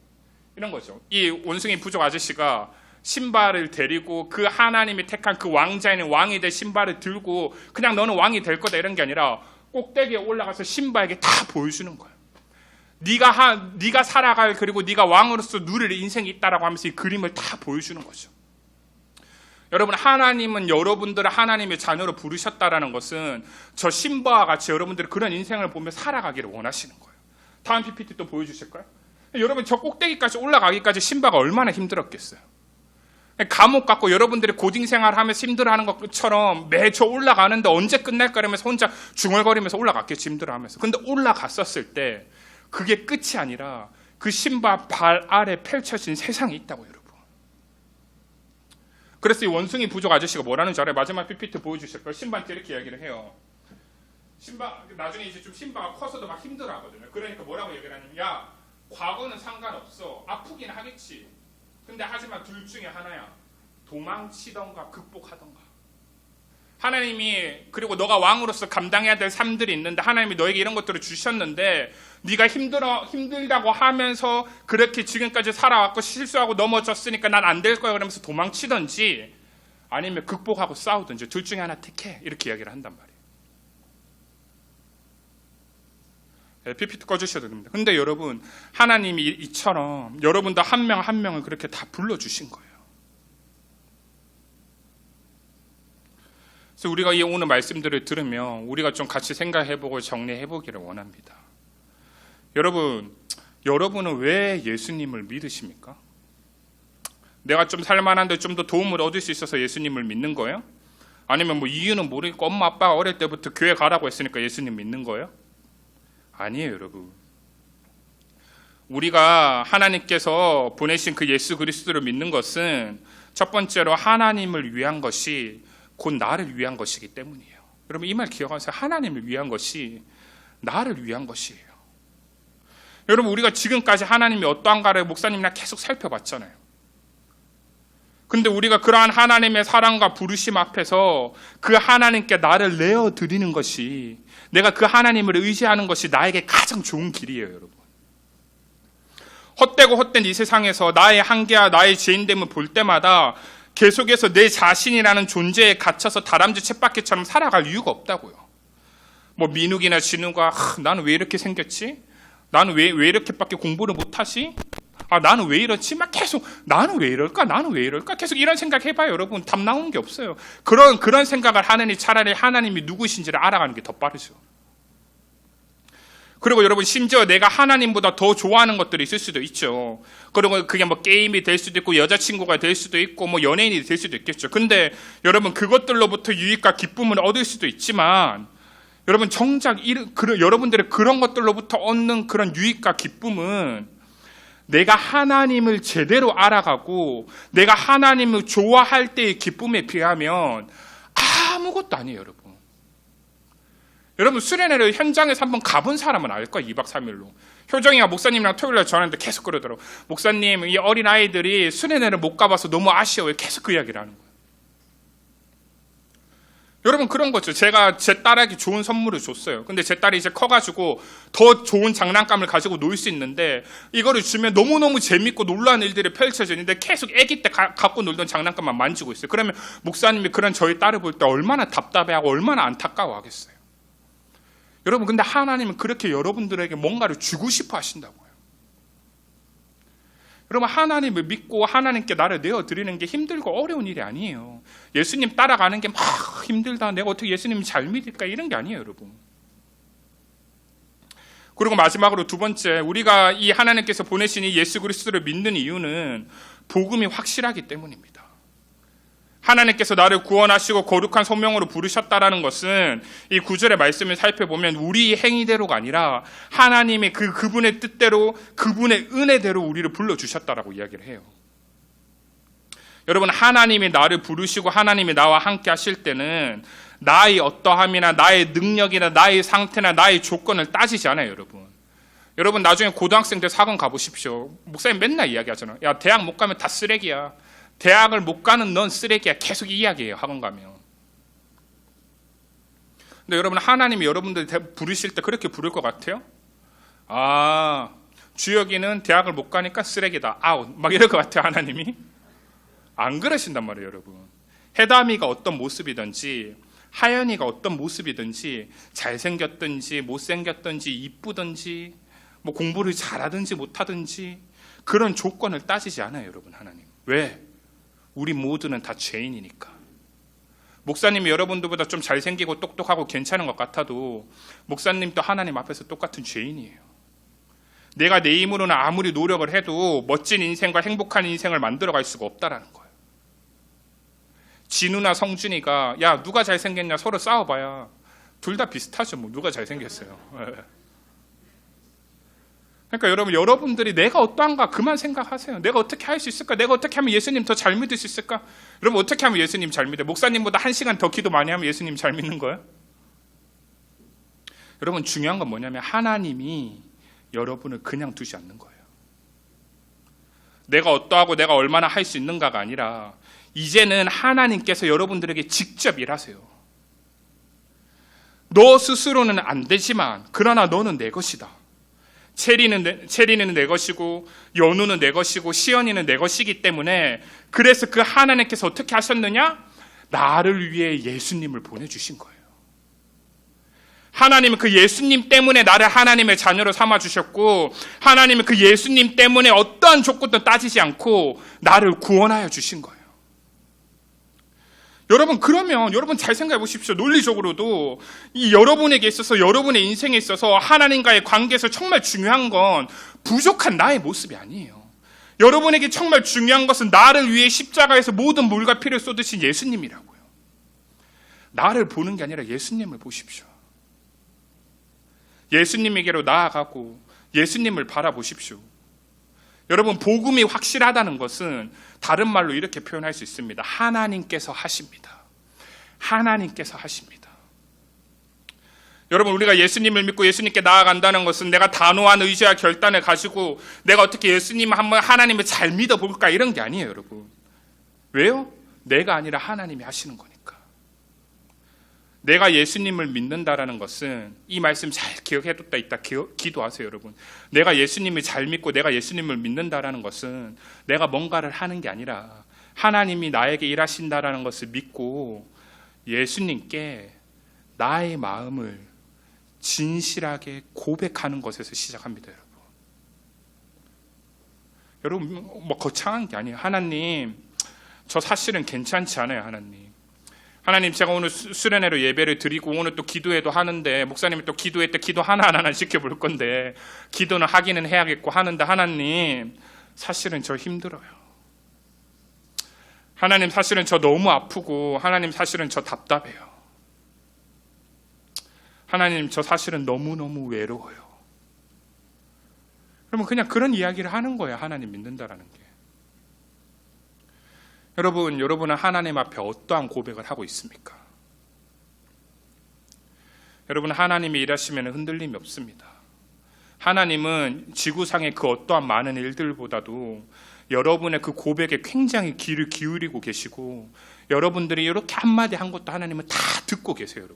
이런 거죠. 이 원숭이 부족 아저씨가 신발을 데리고 그 하나님이 택한 그 왕자에는 왕이 될 신발을 들고 그냥 너는 왕이 될 거다 이런 게 아니라 꼭대기에 올라가서 신바에게 다 보여주는 거예요. 네가 살아갈 그리고 네가 왕으로서 누릴 인생이 있다라고 하면서 이 그림을 다 보여주는 거죠. 여러분 하나님은 여러분들을 하나님의 자녀로 부르셨다라는 것은 저 신바와 같이 여러분들이 그런 인생을 보며 살아가기를 원하시는 거예요. 다음 PPT 또 보여주실까요? 여러분 저 꼭대기까지 올라가기까지 신바가 얼마나 힘들었겠어요. 감옥 갔고 여러분들이 고딩 생활하면서 힘들어하는 것처럼 매주 올라가는데 언제 끝날까 이러면서 혼자 중얼거리면서 올라갔겠지, 힘들어하면서. 근데 올라갔었을 때 그게 끝이 아니라 그 신발 발 아래 펼쳐진 세상이 있다고, 여러분. 그래서 이 원숭이 부족 아저씨가 뭐라는 줄 알아요? 마지막 PPT 보여주실 거예요. 신바한테 이렇게 이야기를 해요. 신바 나중에 이제 좀 신바가 커서도 막 힘들어하거든요. 그러니까 뭐라고 얘기를 하냐면, 야, 과거는 상관없어. 아프긴 하겠지. 근데 하지만 둘 중에 하나야. 도망치던가 극복하던가. 하나님이, 그리고 너가 왕으로서 감당해야 될 삶들이 있는데 하나님이 너에게 이런 것들을 주셨는데 네가 힘들다고 하면서 그렇게 지금까지 살아왔고 실수하고 넘어졌으니까 난 안 될 거야 그러면서 도망치든지 아니면 극복하고 싸우든지 둘 중에 하나 택해, 이렇게 이야기를 한단 말이에요. PPT 꺼주셔도 됩니다. 근데 여러분, 하나님이 이처럼 여러분도 한 명 한 명을 그렇게 다 불러주신 거예요. 그래서 우리가 이 오늘 말씀들을 들으면 우리가 좀 같이 생각해보고 정리해보기를 원합니다. 여러분은 왜 예수님을 믿으십니까? 내가 좀 살만한데 좀 더 도움을 얻을 수 있어서 예수님을 믿는 거예요? 아니면 뭐 이유는 모르겠고 엄마 아빠가 어릴 때부터 교회 가라고 했으니까 예수님 믿는 거예요? 아니에요, 여러분. 우리가 하나님께서 보내신 그 예수 그리스도를 믿는 것은 첫 번째로 하나님을 위한 것이 곧 나를 위한 것이기 때문이에요. 여러분, 이 말 기억하세요. 하나님을 위한 것이 나를 위한 것이에요. 여러분, 우리가 지금까지 하나님이 어떠한가를 목사님이랑 계속 살펴봤잖아요. 근데 우리가 그러한 하나님의 사랑과 부르심 앞에서 그 하나님께 나를 내어드리는 것이, 내가 그 하나님을 의지하는 것이 나에게 가장 좋은 길이에요, 여러분. 헛되고 헛된 이 세상에서 나의 한계와 나의 죄인됨을 볼 때마다 계속해서 내 자신이라는 존재에 갇혀서 다람쥐 쳇바퀴처럼 살아갈 이유가 없다고요. 뭐 민욱이나 진우가 나는 왜 이렇게 생겼지? 나는 왜 이렇게밖에 공부를 못하지? 나는 왜 이렇지? 막 계속 나는 왜 이럴까? 나는 왜 이럴까? 계속 이런 생각 해봐요, 여러분. 답 나오는 게 없어요. 그런 생각을 하느니 차라리 하나님이 누구신지를 알아가는 게 더 빠르죠. 그리고 여러분, 심지어 내가 하나님보다 더 좋아하는 것들이 있을 수도 있죠. 그리고 그게 뭐 게임이 될 수도 있고 여자친구가 될 수도 있고 뭐 연예인이 될 수도 있겠죠. 근데 여러분, 그것들로부터 유익과 기쁨을 얻을 수도 있지만 여러분, 정작 여러분들의 그런 것들로부터 얻는 그런 유익과 기쁨은 내가 하나님을 제대로 알아가고 내가 하나님을 좋아할 때의 기쁨에 비하면 아무것도 아니에요, 여러분. 여러분, 수련회를 현장에서 한번 가본 사람은 알 거예요. 2박 3일로. 효정이가 목사님이랑 토요일날 전화했는데 계속 그러더라고요. 목사님, 이 어린아이들이 수련회를 못 가봐서 너무 아쉬워요. 계속 그 이야기를 하는 거예요. 여러분, 그런 거죠. 제가 제 딸에게 좋은 선물을 줬어요. 근데 제 딸이 이제 커가지고 더 좋은 장난감을 가지고 놀 수 있는데 이거를 주면 너무너무 재밌고 놀라운 일들이 펼쳐지는데 계속 아기 때 갖고 놀던 장난감만 만지고 있어요. 그러면 목사님이 그런 저희 딸을 볼 때 얼마나 답답해하고 얼마나 안타까워하겠어요. 여러분, 근데 하나님은 그렇게 여러분들에게 뭔가를 주고 싶어 하신다고요. 여러분, 하나님을 믿고 하나님께 나를 내어드리는 게 힘들고 어려운 일이 아니에요. 예수님 따라가는 게 막 힘들다, 내가 어떻게 예수님 잘 믿을까, 이런 게 아니에요, 여러분. 그리고 마지막으로 두 번째, 우리가 이 하나님께서 보내신 이 예수 그리스도를 믿는 이유는 복음이 확실하기 때문입니다. 하나님께서 나를 구원하시고 거룩한 소명으로 부르셨다라는 것은 이 9절의 말씀을 살펴보면 우리 행위대로가 아니라 하나님의 그분의 뜻대로, 그분의 은혜대로 우리를 불러주셨다라고 이야기를 해요. 여러분, 하나님이 나를 부르시고 하나님이 나와 함께 하실 때는 나의 어떠함이나 나의 능력이나 나의 상태나 나의 조건을 따지지 않아요, 여러분. 여러분, 나중에 고등학생 때 사관 가보십시오. 목사님 맨날 이야기하잖아요. 야, 대학 못 가면 다 쓰레기야. 대학을 못 가는 넌 쓰레기야. 계속 이야기해요, 학원 가면. 근데 여러분, 하나님이 여러분들 부르실 때 그렇게 부를 것 같아요? 주혁이는 대학을 못 가니까 쓰레기다. 아웃. 막 이럴 것 같아요, 하나님이. 안 그러신단 말이에요, 여러분. 해담이가 어떤 모습이든지, 하연이가 어떤 모습이든지, 잘생겼든지 못생겼든지 이쁘든지 뭐 공부를 잘하든지 못하든지 그런 조건을 따지지 않아요, 여러분. 하나님. 왜? 우리 모두는 다 죄인이니까. 목사님이 여러분들보다 좀 잘생기고 똑똑하고 괜찮은 것 같아도 목사님도 하나님 앞에서 똑같은 죄인이에요. 내가 내 힘으로는 아무리 노력을 해도 멋진 인생과 행복한 인생을 만들어갈 수가 없다라는 거예요. 진우나 성준이가 야 누가 잘생겼냐 서로 싸워봐야 둘 다 비슷하죠. 뭐 누가 잘생겼어요. 그러니까 여러분, 여러분들이 내가 어떠한가 그만 생각하세요. 내가 어떻게 할 수 있을까? 내가 어떻게 하면 예수님 더 잘 믿을 수 있을까? 여러분 어떻게 하면 예수님 잘 믿어요? 목사님보다 1시간 더 기도 많이 하면 예수님 잘 믿는 거예요? 여러분 중요한 건 뭐냐면 하나님이 여러분을 그냥 두지 않는 거예요. 내가 어떠하고 내가 얼마나 할 수 있는가가 아니라 이제는 하나님께서 여러분들에게 직접 일하세요. 너 스스로는 안 되지만 그러나 너는 내 것이다. 체리는 내 것이고 연우는 내 것이고 시연이는 내 것이기 때문에 그래서 그 하나님께서 어떻게 하셨느냐? 나를 위해 예수님을 보내주신 거예요. 하나님은 그 예수님 때문에 나를 하나님의 자녀로 삼아주셨고 하나님은 그 예수님 때문에 어떠한 조건도 따지지 않고 나를 구원하여 주신 거예요. 여러분 그러면 여러분 잘 생각해 보십시오. 논리적으로도 이 여러분에게 있어서 여러분의 인생에 있어서 하나님과의 관계에서 정말 중요한 건 부족한 나의 모습이 아니에요. 여러분에게 정말 중요한 것은 나를 위해 십자가에서 모든 물과 피를 쏟으신 예수님이라고요. 나를 보는 게 아니라 예수님을 보십시오. 예수님에게로 나아가고 예수님을 바라보십시오. 여러분 복음이 확실하다는 것은 다른 말로 이렇게 표현할 수 있습니다. 하나님께서 하십니다. 하나님께서 하십니다. 여러분 우리가 예수님을 믿고 예수님께 나아간다는 것은 내가 단호한 의지와 결단을 가지고 내가 어떻게 예수님을 한번 하나님을 잘 믿어볼까 이런 게 아니에요. 여러분 왜요? 내가 아니라 하나님이 하시는 거니까. 내가 예수님을 믿는다라는 것은 이 말씀 잘 기억해뒀다 있다 기도하세요. 여러분 내가 예수님을 잘 믿고 내가 예수님을 믿는다라는 것은 내가 뭔가를 하는 게 아니라 하나님이 나에게 일하신다라는 것을 믿고 예수님께 나의 마음을 진실하게 고백하는 것에서 시작합니다. 여러분 뭐 거창한 게 아니에요. 하나님 저 사실은 괜찮지 않아요. 하나님 제가 오늘 수련회로 예배를 드리고 오늘 또 기도회도 하는데 목사님이 또 기도회 때 기도 하나하나 지켜볼 건데 기도는 하기는 해야겠고 하는데 하나님 사실은 저 힘들어요. 하나님 사실은 저 너무 아프고 하나님 사실은 저 답답해요. 하나님 저 사실은 너무너무 외로워요. 그러면 그냥 그런 이야기를 하는 거예요. 하나님 믿는다라는 게. 여러분은 하나님 앞에 어떠한 고백을 하고 있습니까? 여러분 하나님이 일하시면 흔들림이 없습니다. 하나님은 지구상의 그 어떠한 많은 일들보다도 여러분의 그 고백에 굉장히 귀를 기울이고 계시고 여러분들이 이렇게 한마디 한 것도 하나님은 다 듣고 계세요.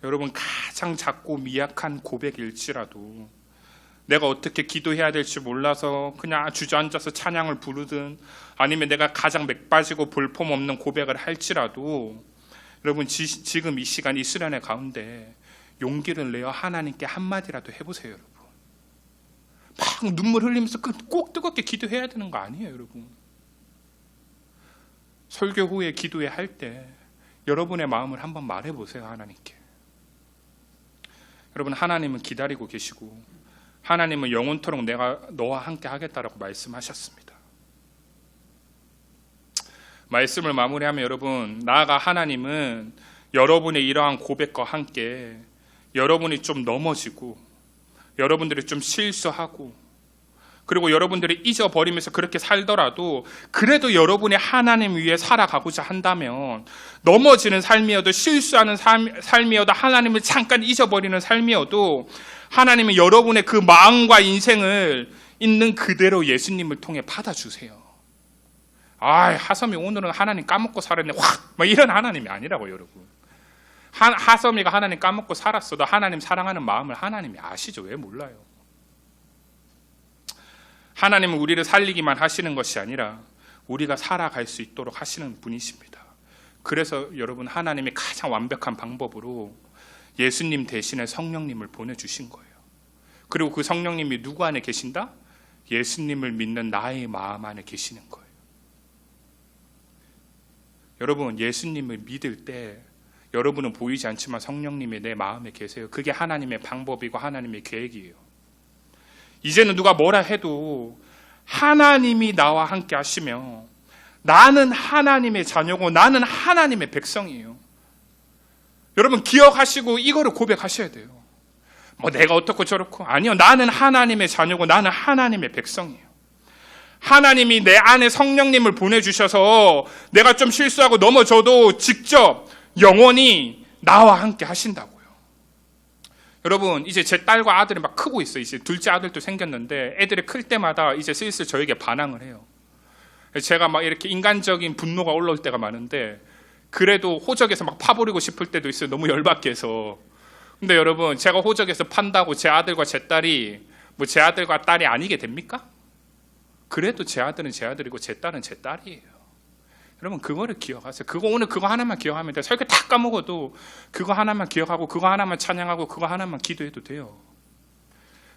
여러분 가장 작고 미약한 고백일지라도 내가 어떻게 기도해야 될지 몰라서 그냥 주저앉아서 찬양을 부르든 아니면 내가 가장 맥빠지고 볼품없는 고백을 할지라도 여러분 지금 이 시간 이 수련회 가운데 용기를 내어 하나님께 한마디라도 해보세요. 여러분 막 눈물 흘리면서 꼭 뜨겁게 기도해야 되는 거 아니에요. 여러분 설교 후에 기도회 할 때 여러분의 마음을 한번 말해보세요. 하나님께. 여러분 하나님은 기다리고 계시고 하나님은 영원토록 내가 너와 함께 하겠다라고 말씀하셨습니다. 말씀을 마무리하면 여러분 나아가 하나님은 여러분의 이러한 고백과 함께 여러분이 좀 넘어지고 여러분들이 좀 실수하고 그리고 여러분들이 잊어버리면서 그렇게 살더라도 그래도 여러분이 하나님 위해 살아가고자 한다면 넘어지는 삶이어도 실수하는 삶이어도 하나님을 잠깐 잊어버리는 삶이어도 하나님은 여러분의 그 마음과 인생을 있는 그대로 예수님을 통해 받아주세요. 하섬이 오늘은 하나님 까먹고 살았네 확 이런 하나님이 아니라고. 여러분 하섬이가 하나님 까먹고 살았어도 하나님 사랑하는 마음을 하나님이 아시죠. 왜 몰라요? 하나님은 우리를 살리기만 하시는 것이 아니라 우리가 살아갈 수 있도록 하시는 분이십니다. 그래서 여러분 하나님이 가장 완벽한 방법으로 예수님 대신에 성령님을 보내주신 거예요. 그리고 그 성령님이 누구 안에 계신다? 예수님을 믿는 나의 마음 안에 계시는 거예요. 여러분 예수님을 믿을 때 여러분은 보이지 않지만 성령님이 내 마음에 계세요. 그게 하나님의 방법이고 하나님의 계획이에요. 이제는 누가 뭐라 해도 하나님이 나와 함께 하시며 나는 하나님의 자녀고 나는 하나님의 백성이에요. 여러분 기억하시고 이거를 고백하셔야 돼요. 뭐 내가 어떻고 저렇고 아니요, 나는 하나님의 자녀고 나는 하나님의 백성이에요. 하나님이 내 안에 성령님을 보내주셔서 내가 좀 실수하고 넘어져도 직접 영원히 나와 함께 하신다고요. 여러분 이제 제 딸과 아들이 막 크고 있어요. 이제 둘째 아들도 생겼는데 애들이 클 때마다 이제 슬슬 저에게 반항을 해요. 제가 막 이렇게 인간적인 분노가 올라올 때가 많은데 그래도 호적에서 막 파버리고 싶을 때도 있어요. 너무 열받게 해서. 근데 여러분 제가 호적에서 판다고 제 아들과 제 딸이 뭐 제 아들과 딸이 아니게 됩니까? 그래도 제 아들은 제 아들이고 제 딸은 제 딸이에요. 여러분 그거를 기억하세요. 오늘 그거 하나만 기억하면 돼요. 설교 다 까먹어도 그거 하나만 기억하고 그거 하나만 찬양하고 그거 하나만 기도해도 돼요.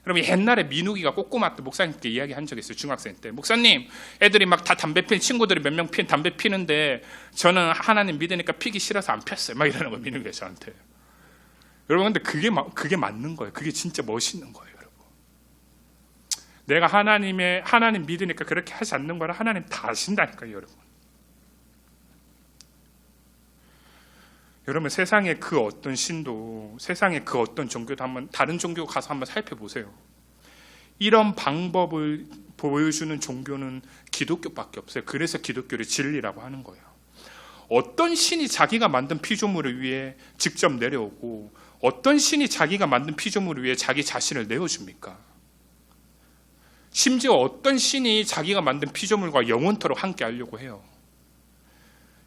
여러분 옛날에 민욱이가 꼬꼬마 때 목사님께 이야기한 적이 있어요. 중학생 때. 목사님 애들이 막 다 담배 피는 친구들이 몇 명 담배 피는데 저는 하나님 믿으니까 피기 싫어서 안 폈어요. 막 이러는 거예요. 민욱이가 저한테. 여러분 근데 그게 맞는 거예요. 그게 진짜 멋있는 거예요. 여러분. 내가 하나님 믿으니까 그렇게 하지 않는 거라 하나님 다 아신다니까요. 여러분. 여러분 세상의 그 어떤 신도 세상의 그 어떤 종교도 한번 다른 종교 가서 한번 살펴보세요. 이런 방법을 보여주는 종교는 기독교밖에 없어요. 그래서 기독교를 진리라고 하는 거예요. 어떤 신이 자기가 만든 피조물을 위해 직접 내려오고 어떤 신이 자기가 만든 피조물을 위해 자기 자신을 내어줍니까? 심지어 어떤 신이 자기가 만든 피조물과 영원토록 함께 하려고 해요.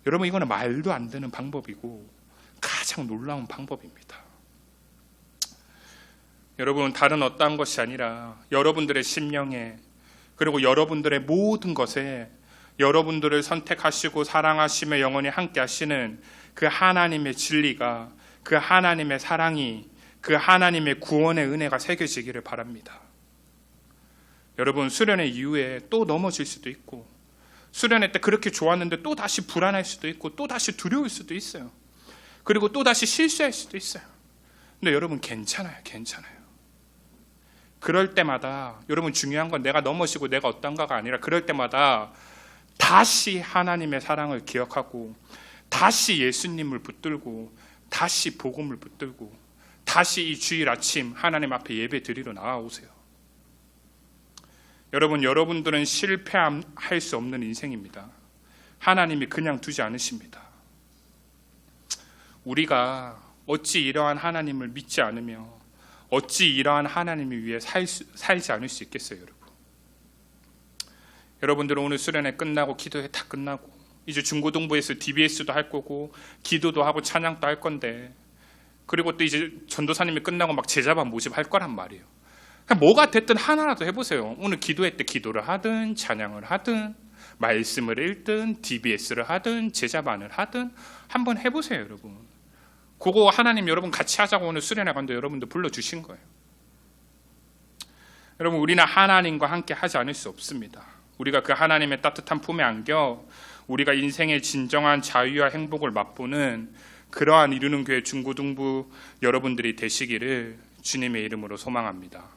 여러분 이거는 말도 안 되는 방법이고 가장 놀라운 방법입니다. 여러분 다른 어떠한 것이 아니라 여러분들의 심령에 그리고 여러분들의 모든 것에 여러분들을 선택하시고 사랑하시며 영원히 함께 하시는 그 하나님의 진리가 그 하나님의 사랑이 그 하나님의 구원의 은혜가 새겨지기를 바랍니다. 여러분 수련회 이후에 또 넘어질 수도 있고 수련회 때 그렇게 좋았는데 또 다시 불안할 수도 있고 또 다시 두려울 수도 있어요. 그리고 또 다시 실수할 수도 있어요. 근데 여러분 괜찮아요. 그럴 때마다 여러분 중요한 건 내가 넘어지고 내가 어떤가가 아니라 그럴 때마다 다시 하나님의 사랑을 기억하고 다시 예수님을 붙들고 다시 복음을 붙들고 다시 이 주일 아침 하나님 앞에 예배 드리러 나아오세요. 여러분들은 실패할 수 없는 인생입니다. 하나님이 그냥 두지 않으십니다. 우리가 어찌 이러한 하나님을 믿지 않으며 어찌 이러한 하나님을 위해 살지 않을 수 있겠어요, 여러분? 여러분들은 오늘 수련회 끝나고 기도회 다 끝나고 이제 중고등부에서 DBS도 할 거고 기도도 하고 찬양도 할 건데 그리고 또 이제 전도사님이 끝나고 막 제자반 모집할 거란 말이에요. 뭐가 됐든 하나라도 해보세요. 오늘 기도회 때 기도를 하든 찬양을 하든 말씀을 읽든 DBS를 하든 제자반을 하든 한번 해보세요, 여러분. 그거 하나님 여러분 같이 하자고 오늘 수련회 간데 여러분들 불러주신 거예요. 여러분 우리는 하나님과 함께 하지 않을 수 없습니다. 우리가 그 하나님의 따뜻한 품에 안겨 우리가 인생의 진정한 자유와 행복을 맛보는 그러한 이루는 교회 중고등부 여러분들이 되시기를 주님의 이름으로 소망합니다.